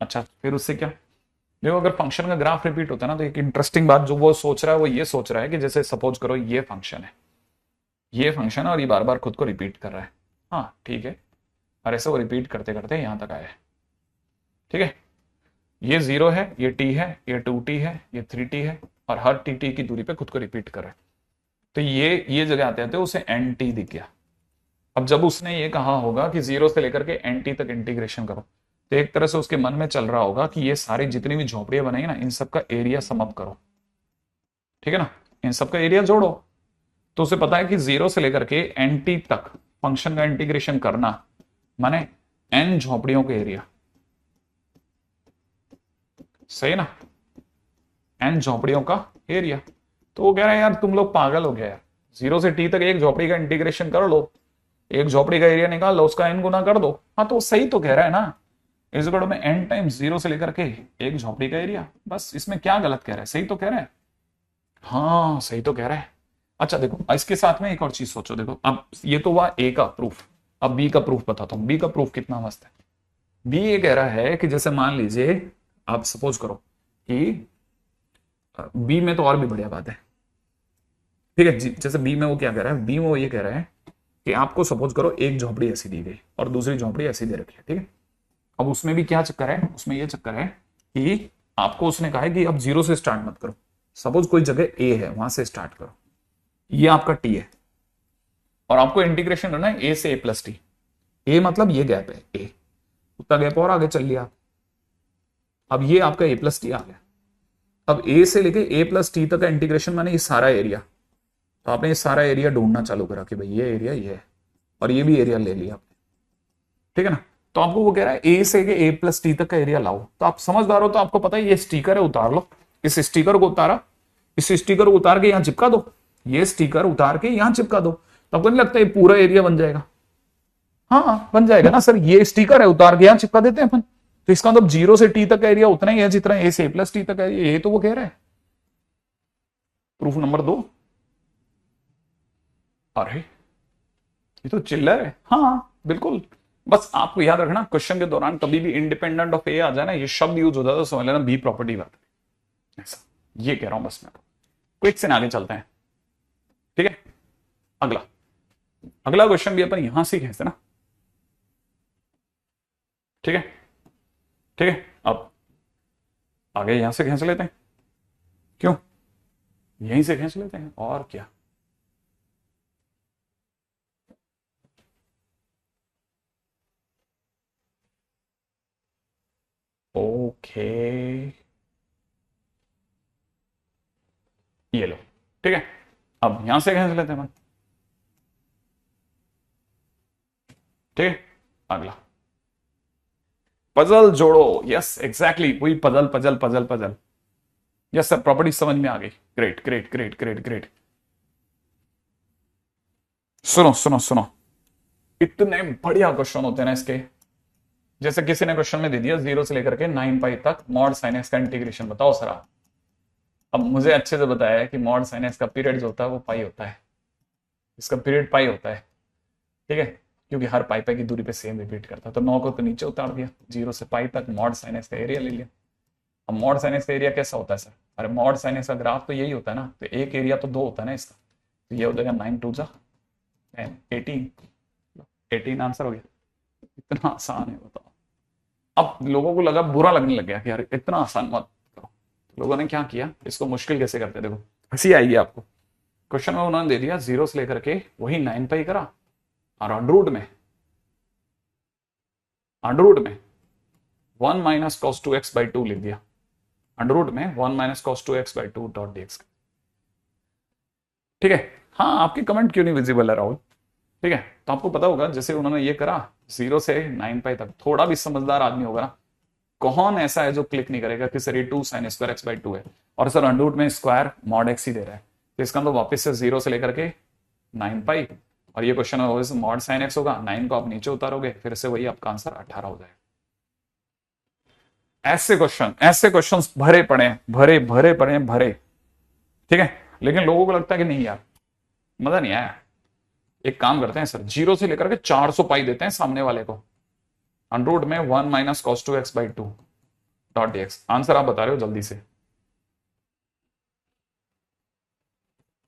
अच्छा फिर उससे क्या, देखो अगर फंक्शन का ग्राफ रिपीट होता है ना तो एक इंटरेस्टिंग बात जो वो सोच रहा है वो ये सोच रहा है कि जैसे सपोज करो ये फंक्शन है, ये फंक्शन है और ये बार बार खुद को रिपीट कर रहा है, हाँ ठीक है, और ऐसे वो रिपीट करते करते यहां तक आया है, ठीक है। ये 0 है, ये t है, ये 2t है, ये 3t है, और हर t की दूरी पे खुद को रिपीट कर रहा है, तो ये जगह आते आते उसे एन टी दिख गया। अब जब उसने ये कहा होगा कि 0 से लेकर के एन टी तक इंटीग्रेशन करो, तो एक तरह से उसके मन में चल रहा होगा कि ये सारी जितनी भी झोपड़ियां बनाई ना इन सबका एरिया सम अप करो, ठीक है ना, इन सबका एरिया जोड़ो। तो उसे पता है कि 0 से लेकर के एन टी तक फंक्शन का इंटीग्रेशन करना माने एन झोपड़ियों के एरिया, सही ना, एन झोपड़ियों का एरिया। तो वो कह रहा है यार तुम लोग पागल हो गया यार, 0 से टी तक एक झोपड़ी का इंटीग्रेशन कर लो, एक झोपड़ी का एरिया निकाल लो, उसका एन गुना कर दो। हाँ तो सही तो कह रहा है ना, इस इक्वल में एन टाइम्स 0 से लेकर के एक झोपड़ी का एरिया, बस इसमें क्या गलत कह रहा है, सही तो कह रहा है। हाँ सही तो कह रहा है। अच्छा देखो इसके साथ में एक और चीज सोचो, देखो अब ये तो हुआ ए का प्रूफ, अब बी का प्रूफ बताता हूं। बी का प्रूफ कितना मस्त है। बी ये कह रहा है कि जैसे मान लीजिए आप सपोज करो कि बी में तो और भी बढ़िया बात है, ठीक है। जैसे बी में वो क्या कह रहा है, बी में वो ये कह रहा है कि आपको सपोज करो एक झोपड़ी ऐसी दी गई और दूसरी झोपड़ी ऐसी दे रखी है, ठीक है। अब उसमें भी क्या चक्कर है, उसमें ये चक्कर है कि आपको उसने कहा है कि अब 0 से स्टार्ट मत करो, सपोज कोई जगह ए है वहां से स्टार्ट करो, ये आपका टी है और आपको इंटीग्रेशन करना है ए से ए प्लस टी। ए मतलब ये गैप है ए, उतना गैप और आगे चल लिया, अब ये आपका ए प्लस टी आ गया। अब ए से लेके ए प्लस टी तक का इंटीग्रेशन माने ये सारा एरिया, तो आपने ये सारा एरिया ढूंढना चालू करा कि भाई ये एरिया ये है और ये भी एरिया ले लिया आपने, ठीक है ना। तो आपको वो कह रहा है ए से ए प्लस टी तक का एरिया लाओ, तो आप समझदार हो तो आपको पता है ये स्टिकर है, उतार लो, इस स्टिकर को उतारा, इस स्टिकर को उतार के यहां चिपका दो, ये स्टिकर उतार के यहां चिपका दो, तो आपको नहीं लगता ये पूरा एरिया बन जाएगा? हाँ बन जाएगा ना सर, ये स्टिकर है उतार के यहां चिपका देते हैं अपन, तो इसका मतलब 0 से टी तक का एरिया उतना ही है जितना ए से ए प्लस टी तक का एरिया, ये तो वो कह रहा है। Proof number 2। अरे ये तो चिल्लर है, हाँ बिल्कुल। बस आपको याद रखना क्वेश्चन के दौरान कभी भी इंडिपेंडेंट ऑफ ए आ जाए ना, ये शब्द यूज होता है तो समझ लेना बी प्रॉपर्टी बात है, ऐसा ये कह रहा हूं बस मैं। क्विक से आगे चलते हैं, ठीक है। अगला अगला क्वेश्चन भी अपन यहां से खींचते ना, ठीक है, ठीक है। अब आगे यहां से खींच लेते हैं, क्यों? यहीं से खींच लेते हैं और क्या। ओके ये लो, ठीक है। अब यहां से खींच लेते हैं, ठीक है। अगला पजल जोड़ो, यस एग्जैक्टली वही puzzle puzzle puzzle puzzle. Yes sir, property समझ में आ गई। Great great great great great. सुनो सुनो सुनो, इतने बढ़िया क्वेश्चन होते हैं ना इसके। जैसे किसी ने क्वेश्चन में दे दिया 0 से लेकर के 9 पाई तक मॉड साइन एक्स का इंटीग्रेशन बताओ सर आप। अब मुझे अच्छे से बताया है कि मॉड साइन एक्स का पीरियड जो होता है वो पाई होता है, इसका पीरियड पाई होता है, ठीक है। क्योंकि हर पाई पाई की दूरी पे सेम रिपीट करता है। तो 9 को तो नीचे उतार दिया, 0 से पाई तक मॉड साइन एक्स का एरिया ले लिया। अब मॉड साइन एक्स का एरिया कैसा होता है सर? अरे मॉड साइन एक्स का ग्राफ तो यही होता है ना, तो एक एरिया तो 2 होता है ना इसका। तो ये हो जाएगा 9 2 जा 10 18, 18 आंसर हो गया। इतना आसान है बताओ। अब लोगों को लगा, बुरा लगने लग गया कि यार इतना आसान मत करो। लोगों ने क्या किया, इसको मुश्किल कैसे करते, देखो हंसी आएगी आपको। क्वेश्चन में उन्होंने दे दिया 0 से लेकर के वही 9 पाई करा, और अंडर रूट में 1 माइनस कॉस 2x बाई 2 लिख दिया। अंडर रूट में 1 minus cos 2x by 2 dot dx, ठीक है। हाँ आपकी कमेंट क्यों नहीं विजिबल है राहुल, ठीक है। तो आपको पता होगा जैसे उन्होंने ये करा 0 से 9 पाई तक, थोड़ा भी समझदार आदमी होगा ना, कौन ऐसा है जो क्लिक नहीं करेगा कि सर ये 2 साइन स्क्वायर एक्स बाई 2 है, और सर अंडर रूट में स्क्वायर मॉड एक्स ही दे रहा है। तो इसका तो वापस से 0 से लेकर के 9 पाई, और ये क्वेश्चन मॉड साइन एक्स होगा, 9 को आप नीचे उतारोगे, फिर से वही आपका आंसर 18 हो जाएगा। ऐसे क्वेश्चन भरे पड़े, भरे भरे पड़े भरे, ठीक है। लेकिन लोगों को लगता है कि नहीं यार मजा नहीं आया। एक काम करते हैं सर, 0 से लेकर के 400 पाई देते हैं सामने वाले को, अंडर रूट में 1 minus cos 2x by 2 dot dx। Answer आप बता रहे हो, जल्दी से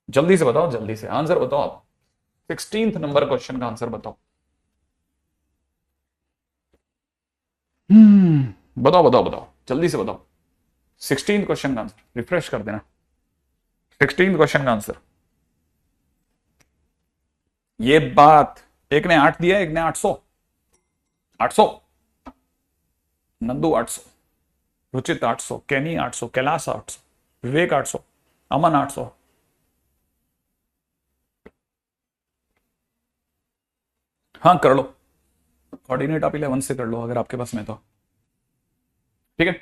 जल्दी से बताओ, जल्दी से आंसर बताओ आप। 16th नंबर क्वेश्चन का आंसर बताओ। बताओ बताओ बताओ, जल्दी से बताओ। 16th क्वेश्चन का आंसर रिफ्रेश कर देना। 16th क्वेश्चन का आंसर, ये बात, एक ने 8 दिया, एक ने 800। 800 नंदू 800, रुचित 800, कैनी 800, कैलाश 800, विवेक 800, अमन 800। हाँ कर लो, कोऑर्डिनेट आप 11 से कर लो अगर आपके पास में तो, ठीक है।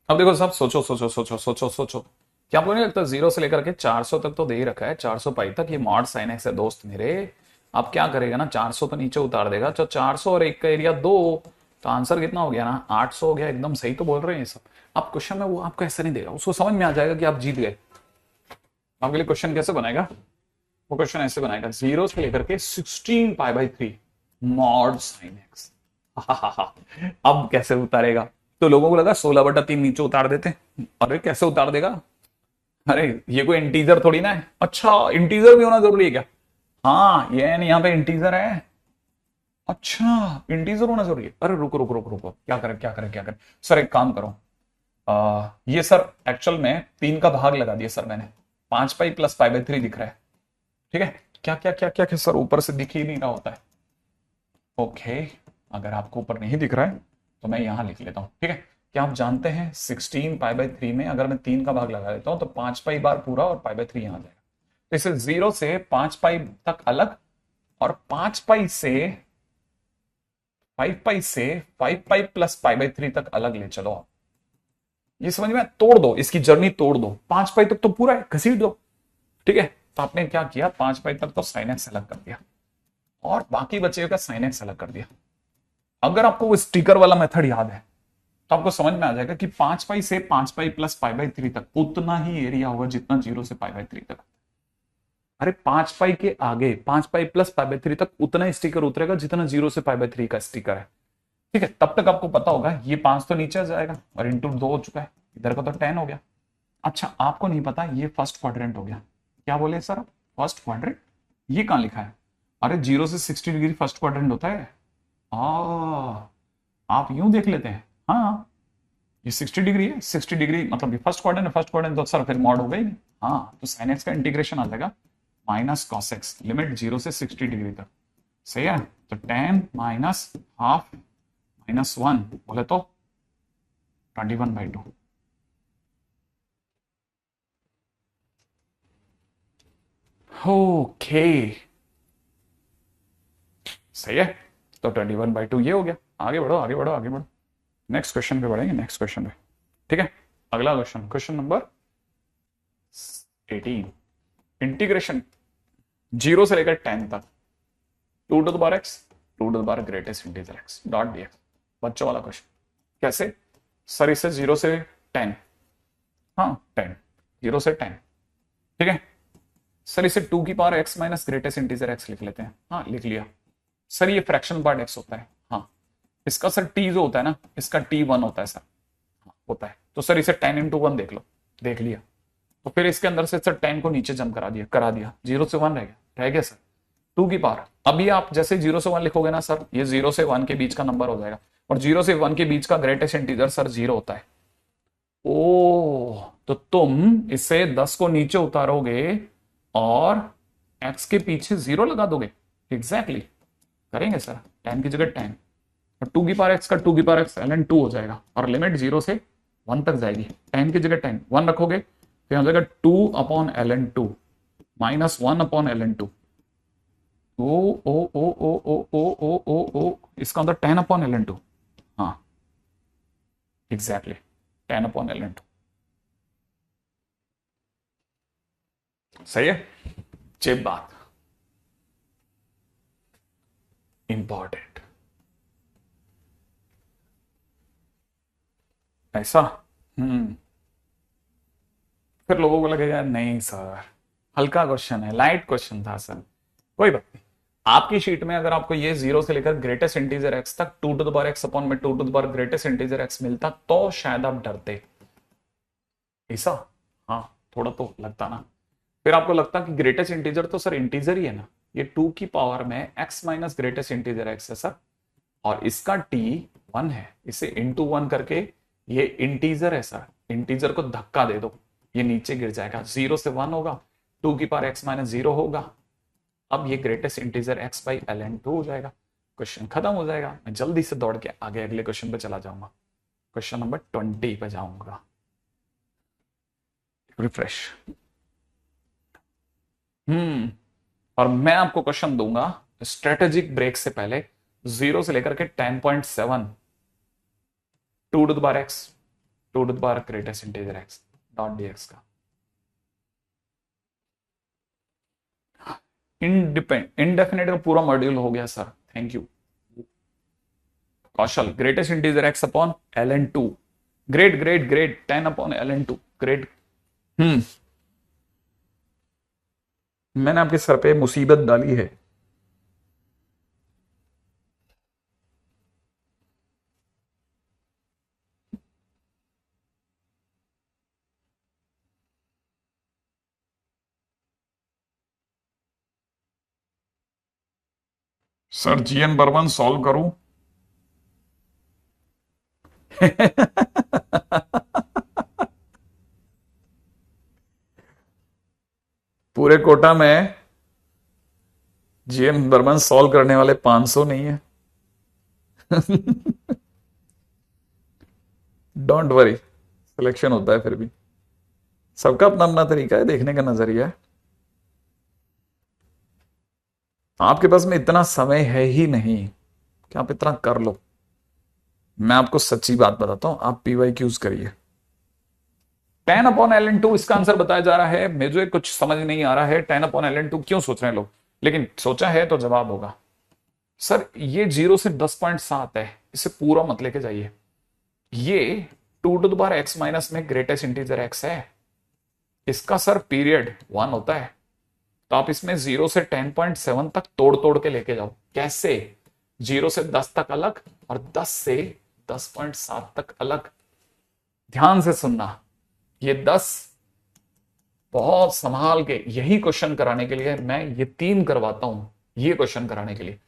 अब देखो सब सोचो सोचो सोचो सोचो सोचो, क्या आपको नहीं लगता 0 से लेकर के 400 तक तो दे ही रखा है, 400 पाई तक ये मॉड साइन एक्स है दोस्त मेरे। अब क्या करेगा ना, 400 तो नीचे उतार देगा, तो 400 और 1 का एरिया 2, तो आंसर कितना हो गया ना, 800 हो गया। एकदम सही तो बोल रहे हैं ये सब। अब क्वेश्चन में वो आपको ऐसा नहीं देगा, उसको समझ में आ जाएगा कि आप जीत गए। आपके लिए क्वेश्चन कैसे बनाएगा, वो क्वेश्चन ऐसे बनाएगा 0 से लेकर के 16 pi by 3 mod sine x. अब कैसे उतारेगा, तो लोगों को लगा 16/3 नीचे उतार देते, अरे कैसे उतार देगा, अरे ये कोई इंटीजर थोड़ी ना है। अच्छा इंटीजर भी होना जरूरी है क्या? हाँ ये यहाँ पे इंटीजर है, अच्छा इंटीजर होना जरूरी है। अरे रुको रुको रुको रुको, क्या करें क्या करें क्या करें सर, एक काम करो, ये सर एक्चुअल में 3 का भाग लगा दिया सर मैंने, 5 पाई प्लस पाई बाई 3 दिख रहा है, ठीक है। क्या क्या क्या क्या क्या सर, ऊपर से दिख ही नहीं रहा होता है। ओके अगर आपको ऊपर नहीं दिख रहा है तो मैं यहां लिख लेता हूं, ठीक है। क्या आप जानते हैं 16 पाई बाई 3 में अगर मैं 3 का भाग लगा देता हूं तो 5 पाई बार पूरा और पाई बाई 3 यहां आ जाएगा। तो इसे 0 से 5 पाई तक अलग, और 5 पाई से 5 पाई से 5 पाई प्लस पाई बाई 3 तक अलग ले चलो आप। ये समझ में, तोड़ दो इसकी जर्नी, तोड़ दो, 5 पाई तक तो पूरा है, घसीट दो, ठीक है। तो आपने क्या किया, 5 पाई तक तो साइन एक्स अलग कर दिया, और बाकी बचे का साइन एक्स अलग कर दिया। अगर आपको वो स्टिकर वाला मेथड याद है तो आपको समझ में आ जाएगा कि 5 पाई से 5 पाई प्लस पाई बाई 3 तक उतना ही एरिया होगा जितना 0 से पाई बाई 3 तक। अरे 5 पाई के आगे 5 पाई प्लस पाई बाई 3 तक उतना ही स्टिकर उतरेगा जितना 0 से पाई बाई 3 का स्टिकर है, ठीक है। तब तक आपको पता होगा ये 5 तो नीचे आ जाएगा, और इंटू 2 हो चुका है, इधर का तो 10 हो गया। अच्छा आपको नहीं पता ये फर्स्ट क्वाड्रेंट हो गया, क्या बोले सर फर्स्ट क्वाड्रेंट, ये कहां लिखा है? अरे 0 से 60 डिग्री फर्स्ट क्वाड्रेंट होता है। आप यूं देख लेते हैं, हाँ ये 60 डिग्री है, 60 डिग्री मतलब फर्स्ट क्वाड्रेंट है, फर्स्ट क्वाड्रेंट तो सर फिर मॉड हो गई। हाँ, तो साइन एक्स का इंटीग्रेशन आ जाएगा माइनस कॉस एक्स, लिमिट 0 से 60 डिग्री तक। सही है, तो टेन माइनस हाफ माइनस 1 बोले तो 21/2। ओके, सही है, तो 21/2 ये हो गया। आगे बढ़ो आगे बढ़ो आगे बढ़ो, नेक्स्ट क्वेश्चन पे बढ़ेंगे, नेक्स्ट क्वेश्चन पे। ठीक है, अगला क्वेश्चन, क्वेश्चन नंबर 18। इंटीग्रेशन 0 से लेकर 10 तक 2 to the power x 2 to the power greatest integer x dot d x. बच्चों वाला क्वेश्चन। कैसे सर? इसे 0 से 10, हाँ 10, 0 से 10, ठीक है सर। इसे 2 की power x minus greatest integer x लिख लेते हैं। हाँ लिख लिया सर। ये फ्रैक्शन पार्ट एक्स होता है। हाँ, इसका सर टी जो होता है ना, इसका टी 1 होता है सर। हाँ होता है, तो सर इसे 10 इंटू 1 देख लो, देख लिया। तो फिर इसके अंदर से सर 10 को नीचे जम करा दिया 0 से 1 रह गया सर 2 की पावर। अभी आप जैसे 0 से 1 लिखोगे ना सर, ये 0 से 1 के बीच का नंबर हो जाएगा, और 0 से 1 के बीच का ग्रेटेस्ट इंटीजर सर 0 होता है। ओ, तो तुम इसे 10 को नीचे उतारोगे और x के पीछे 0 लगा दोगे। एग्जैक्टली करेंगे सर, 10 की जगह 10, और 2 की पावर x का 2 की पावर x ln 2 हो जाएगा, और लिमिट 0 से 1 तक जाएगी। 10 की जगह 10 1 रखोगे, फिर हो जाएगा 2/ln 2 माइनस 1/ln 2। ओ ओ ओ ओ ओ ओ ओ ओ ओ, इसका मतलब 10/ln 2। हाँ एग्जैक्टली 10/ln 2। सही है, चिप बात इंपॉर्टेंट। ऐसा फिर लोगों को लगेगा नहीं सर हल्का क्वेश्चन है, लाइट क्वेश्चन था सर। कोई बात नहीं, आपकी शीट में अगर आपको ये 0 से लेकर ग्रेटेस्ट इंटीजर एक्स तक 2 to the power x upon में 2 to the power greatest integer x मिलता तो शायद आप डरते। ऐसा हाँ, थोड़ा तो लगता ना। फिर आपको लगता कि ग्रेटेस्ट इंटीजर तो सर इंटीजर ही है ना, ये 2 की पावर में x minus greatest integer x है सर, और इसका टी 1 है, इसे इंटू 1 करके ये इंटीजर है सर, इंटीजर को धक्का दे दो, ये नीचे गिर जाएगा, 0 से 1 होगा, 2 की पावर एक्स माइनस 0 होगा। अब ये greatest integer x by ln 2 हो जाएगा। क्वेश्चन खत्म हो जाएगा। मैं जल्दी से दौड़ के आगे अगले क्वेश्चन पे चला जाऊंगा, क्वेश्चन नंबर 20 पे जाऊंगा। रिफ्रेश। और मैं आपको क्वेश्चन दूंगा स्ट्रेटेजिक ब्रेक से पहले, 0 से लेकर के 10.7 2 to the power x 2 to the power greatest integer x dot dx का इंडेफिनेट का पूरा मॉड्यूल हो गया sir. Thank you Kaushal. Greatest integer x upon ln 2, great great great, 10/ln 2 great. मैंने आपके सर पे मुसीबत डाली है। सर GN बर्मन सॉल्व करूं? पूरे कोटा में GN बर्मन सॉल्व करने वाले 500 नहीं है। डोंट वरी, सिलेक्शन होता है फिर भी, सबका अपना अपना तरीका है, देखने का नजरिया है। आपके पास में इतना समय है ही नहीं कि आप इतना कर लो। मैं आपको सच्ची बात बताता हूं, आप PYQs करिए। 10/ln 2 इसका आंसर बताया जा रहा है, मुझे कुछ समझ नहीं आ रहा है 10/ln 2 क्यों सोच रहे हैं लोग, लेकिन सोचा है तो जवाब होगा। सर ये 0 से 10.7 है, इसे पूरा मत लेके जाइए। ये 2 to the power x minus में ग्रेटेस्ट इंटीजर एक्स है, इसका सर पीरियड 1 होता है, तो आप इसमें 0 से 10.7 तक तोड़ तोड़ के लेके जाओ। कैसे? 0 से 10 तक अलग और 10 से 10.7 तक अलग। ध्यान से सुनना, ये 10 बहुत संभाल के, यही क्वेश्चन कराने के लिए मैं ये 3 करवाता हूं, ये क्वेश्चन कराने के लिए।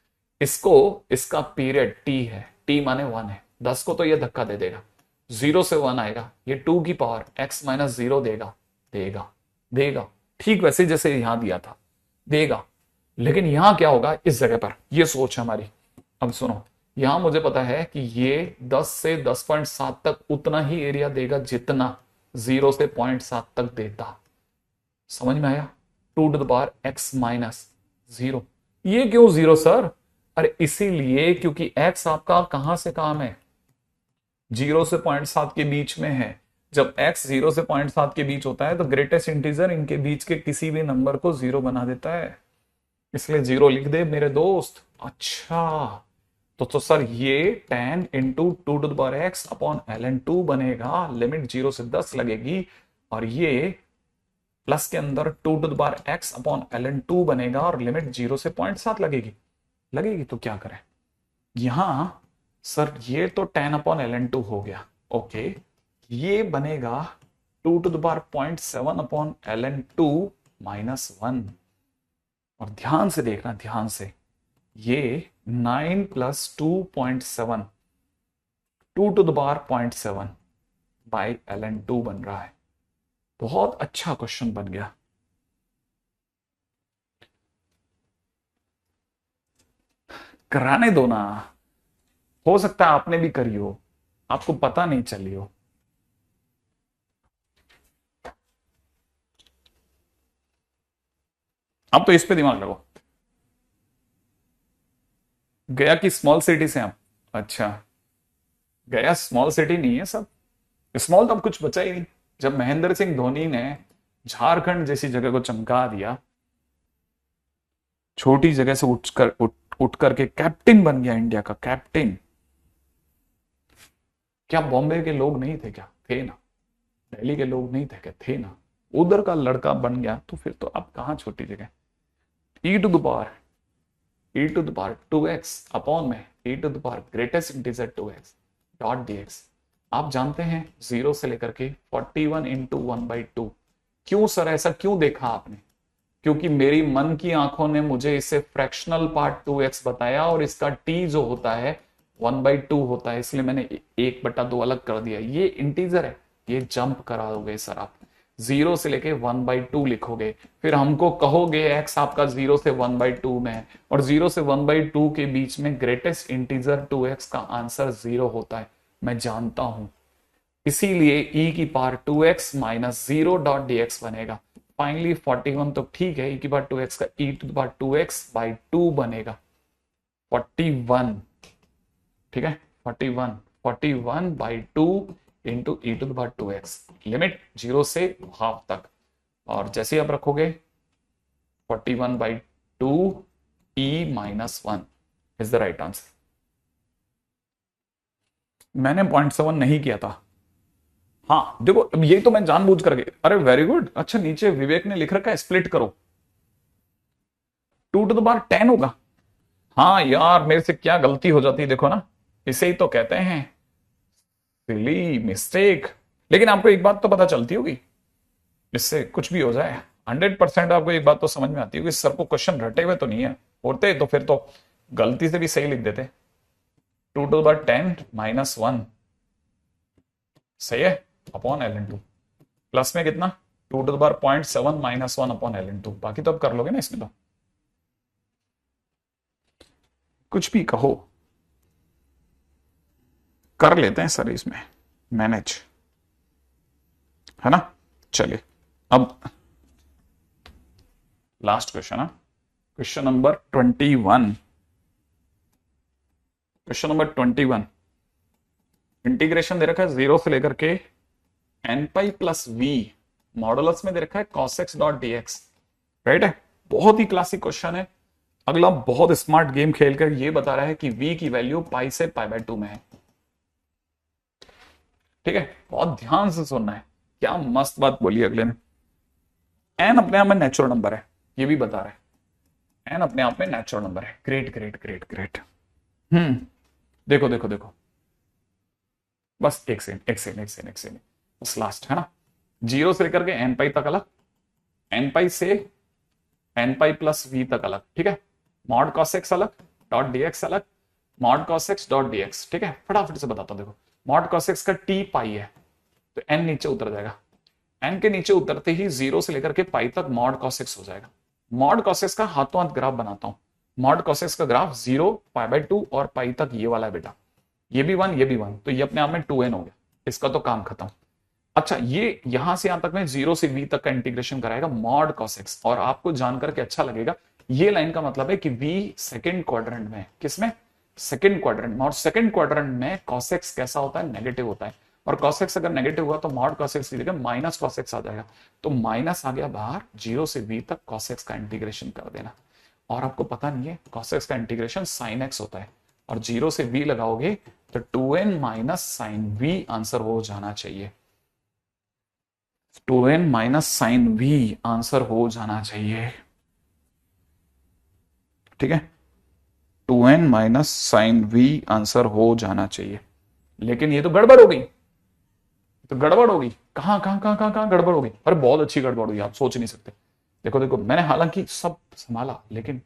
इसको, इसका पीरियड t है, t माने 1 है, 10 को तो ये धक्का दे देगा, 0 से 1 आएगा, ये 2 की पावर x माइनस 0 देगा। देगा, ठीक वैसे जैसे यहां दिया था देगा। लेकिन यहां क्या होगा इस जगह पर, ये सोच है हमारी। अब सुनो, यहां मुझे पता है कि ये 10 से 10.7 तक उतना ही एरिया देगा जितना 0 से 0.7 तक देता। समझ में आया? 2 to the power x - 0। ये क्यों 0 सर? अरे इसीलिए क्योंकि x आपका कहां से कहां है, 0 से 0.7 के बीच में है। जब x 0 से 0.7 के बीच होता है तो ग्रेटेस्ट इंटीजर इनके बीच के किसी भी नंबर को 0 बना देता है, इसलिए 0 लिख दे मेरे दोस्त। अच्छा, तो सर ये 10 into 2 to the power x/ln2 बनेगा, लिमिट 0 से 10 लगेगी, और ये प्लस के अंदर 2 to the power x/ln2 बनेगा और लिमिट 0 से 0.7 लगेगी। तो क्या करें यहां, सर ये तो 10/ln2 हो गया, ओके, ये बनेगा 2 to the power 0.7/ln2 -1। और ध्यान से देखना, ध्यान से, ये 9 + 2.7 2 to the power 0.7/ln2 बन रहा है। बहुत अच्छा क्वेश्चन बन गया। कराने दो ना, हो सकता है आपने भी करी हो, आपको पता नहीं चली हो। अब तो इस पे दिमाग लगाओ। गया की स्मॉल सिटी से आप? अच्छा, गया स्मॉल सिटी नहीं है सब, स्मॉल तो अब कुछ बचा ही नहीं। जब महेंद्र सिंह धोनी ने झारखंड जैसी जगह को चमका दिया, छोटी जगह से उठ करके कैप्टन बन गया, इंडिया का कैप्टन। क्या बॉम्बे के लोग नहीं थे क्या? थे ना। दिल्ली के लोग नहीं थे क्या? थे ना। उधर का लड़का बन गया, तो फिर तो अब कहां छोटी जगह। e to the power 2x upon में e to the power greatest integer 2x dot dx। आप जानते हैं 0 से लेकर के 41 इंटू 1/2। क्यों सर, ऐसा क्यों देखा आपने? क्योंकि मेरी मन की आंखों ने मुझे इसे फ्रैक्शनल पार्ट 2x बताया, और इसका t जो होता है 1/2 होता है, इसलिए मैंने 1/2 अलग कर दिया। ये इंटीजर है, ये जंप कराओगे सर आप, 0 से लेके 1/2 लिखोगे, फिर हमको कहोगे x आपका 0 से 1/2 में है, और 0 से 1/2 के बीच में ग्रेटेस्ट इंटीजर 2x का आंसर 0 होता है। मैं जानता हूं, इसीलिए e⁻² 2x - 0 डॉट dx बनेगा। फाइनली 41 तो ठीक है, e⁻² 2x का e⁻² 2x/2 बनेगा 41, ठीक है, 41/2 इंटू e⁻² 2x, लिमिट 0 से हाफ तक, और जैसे ही आप रखोगे 41/2 e-1 is the right answer. मैंने 0.7 नहीं किया था। हाँ देखो, ये तो मैं जानबूझ करके, अरे वेरी गुड। अच्छा, नीचे विवेक ने लिख रखा है स्प्लिट करो, 2 to the power 10 होगा। हाँ यार, मेरे से क्या गलती हो जाती है, देखो ना, इसे ही तो कहते हैं सिली मिस्टेक। लेकिन आपको एक बात तो पता चलती होगी, इससे कुछ भी हो जाए 100% आपको एक बात तो समझ में आती होगी, सर को क्वेश्चन रटे हुए तो नहीं है, होते तो फिर तो गलती से भी सही लिख देते। 2 to the power 10 -1 सही है, अपॉन ln2, प्लस में कितना 2 to the power 0.7 -1 upon ln2। बाकी तो अब कर लोगे ना, इसमें तो कुछ भी कहो कर लेते हैं सर इसमें मैनेज, है ना। चलिए अब लास्ट क्वेश्चन है, question number 21। Question number 21, integration दे रखा है 0 से लेकर के nπ + v, मॉडुलस में दे रखा है cos x dot dx, right है। बहुत ही क्लासिक क्वेश्चन है। अगला बहुत स्मार्ट गेम खेलकर ये बता रहा है कि v की वैल्यू पाई से π/2 में है, ठीक है। बहुत ध्यान से सुनना है, क्या मस्त बात बोली अगले ने। n अपने आप में नेचुरल नंबर है, ये भी बता रहा है, n अपने आप में नेचुरल नंबर है। Great great great great. देखो देखो देखो, बस एक सेकंड, बस लास्ट है ना। 0 से लेकर के nπ तक अलग, nπ से nπ + v तक अलग, ठीक है। मॉड cos x अलग, डॉट dx अलग, mod cos x dot dx, ठीक है। फटाफट से बताता हूं, देखो मॉड cos x का t पाई है, तो n नीचे उतर जाएगा, एन के नीचे उतरते ही 0 से लेकर के पाई तक मॉड cos x हो जाएगा। मॉड cos x का हाथों हाथ ग्राफ बनाता हूं। मॉड cos x का ग्राफ 0, π/2 और पाई तक ये वाला है बेटा। ये भी 1, ये भी 1, तो ये अपने आप में 2n हो गया। इसका तो काम खत्म। अच्छा, ये यहां से यहां तक में 0 से v तक का इंटीग्रेशन कराएगा मॉड cos x, और आपको जान करके अच्छा लगेगा, ये लाइन का मतलब है कि v सेकंड क्वाड्रेंट में। किसमें? सेकंड क्वाड्रेंट में। और सेकंड क्वाड्रेंट में cos x कैसा होता है? नेगेटिव होता है। और cos x अगर नेगेटिव हुआ तो मॉड cos x की जगह माइनस cos x आ जाएगा। तो माइनस आ गया बाहर, 0 से v तक cos x का इंटीग्रेशन कर देना। और आपको पता नहीं है cos x का इंटीग्रेशन sin x होता है, और 0 से v लगाओगे तो 2n minus sign v answer हो जाना चाहिए। 2n minus sign v answer हो जाना चाहिए। ठीक है, 2n minus sign v answer हो जाना चाहिए। लेकिन ये तो गड़बड़ हो गई, तो गड़बड़ होगी। कहां गड़बड़ होगी? अरे बहुत अच्छी गड़बड़ हुई, आप सोच नहीं सकते। देखो देखो, मैंने हालांकि सब संभाला, लेकिन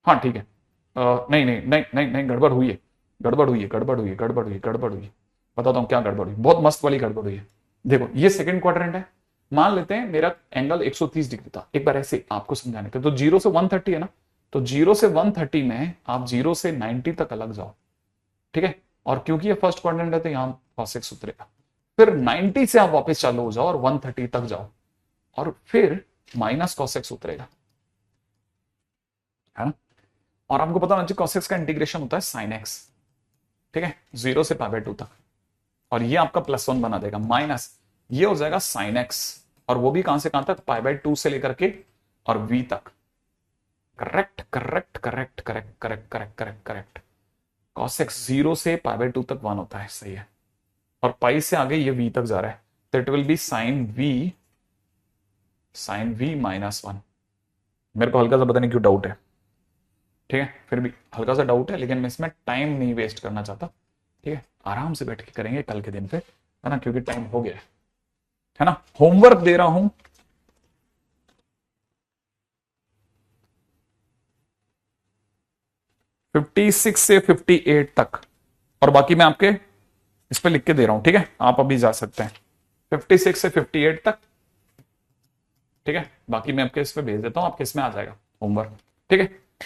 हाँ ठीक है। नहीं नहीं नहीं नहीं नहीं, गड़बड़ हुई है, गड़बड़ हुई है, गड़बड़ हुई है, गड़बड़ हुई है, गड़बड़ हुई है। बताता हूँ क्या गड़बड़ हुई। बहुत मस्त वाली गड़बड़ हुई है। देखो, ये सेकंड क्वाड्रेंट है। मान लेते हैं मेरा एंगल 130 डिग्री था। एक बार ऐसे आपको समझाने के, तो 0 से 130 है ना, तो 0 से 130 में आप 0 से 90 तक अलग जाओ। ठीक है, और क्योंकि ये फर्स्ट क्वाड्रेंट है तो यहां cos x उतरेगा। फिर 90 से आप वापस चालू हो जाओ और 130 तक जाओ, और फिर माइनस cos x उतरेगा, है ना। और आपको पता होना चाहिए cos x का इंटीग्रेशन होता है sin x। ठीक है, 0 से π/2 तक, और ये आपका +1 बना देगा, माइनस ये हो जाएगा sin x, और वो भी कहां से कहां तक? π/2 से लेकर के और v तक। Correct correct correct correct correct correct correct correct. cos x 0 से π/2 तक 1 होता है, सही है। और पाई से आगे ये v तक जा रहा है, तो it will be sin v -1। मेरे को हल्का सा पता नहीं क्यों डाउट है, ठीक है, फिर भी हल्का सा डाउट है, लेकिन मैं इसमें टाइम नहीं वेस्ट करना चाहता। ठीक है, आराम से बैठ के करेंगे कल के दिन पे, है ना, क्योंकि टाइम हो गया है ना। होमवर्क दे रहा हूं, फिफ्टी 56 से 58 तक, और बाकी मैं आपके इस पे लिख के दे रहा हूं। ठीक है, आप अभी जा सकते हैं 56 से 58 तक। ठीक है, बाकी मैं आपके इस पे भेज देता हूं, आपके इसमें आ जाएगा होमवर्क। ठीक है।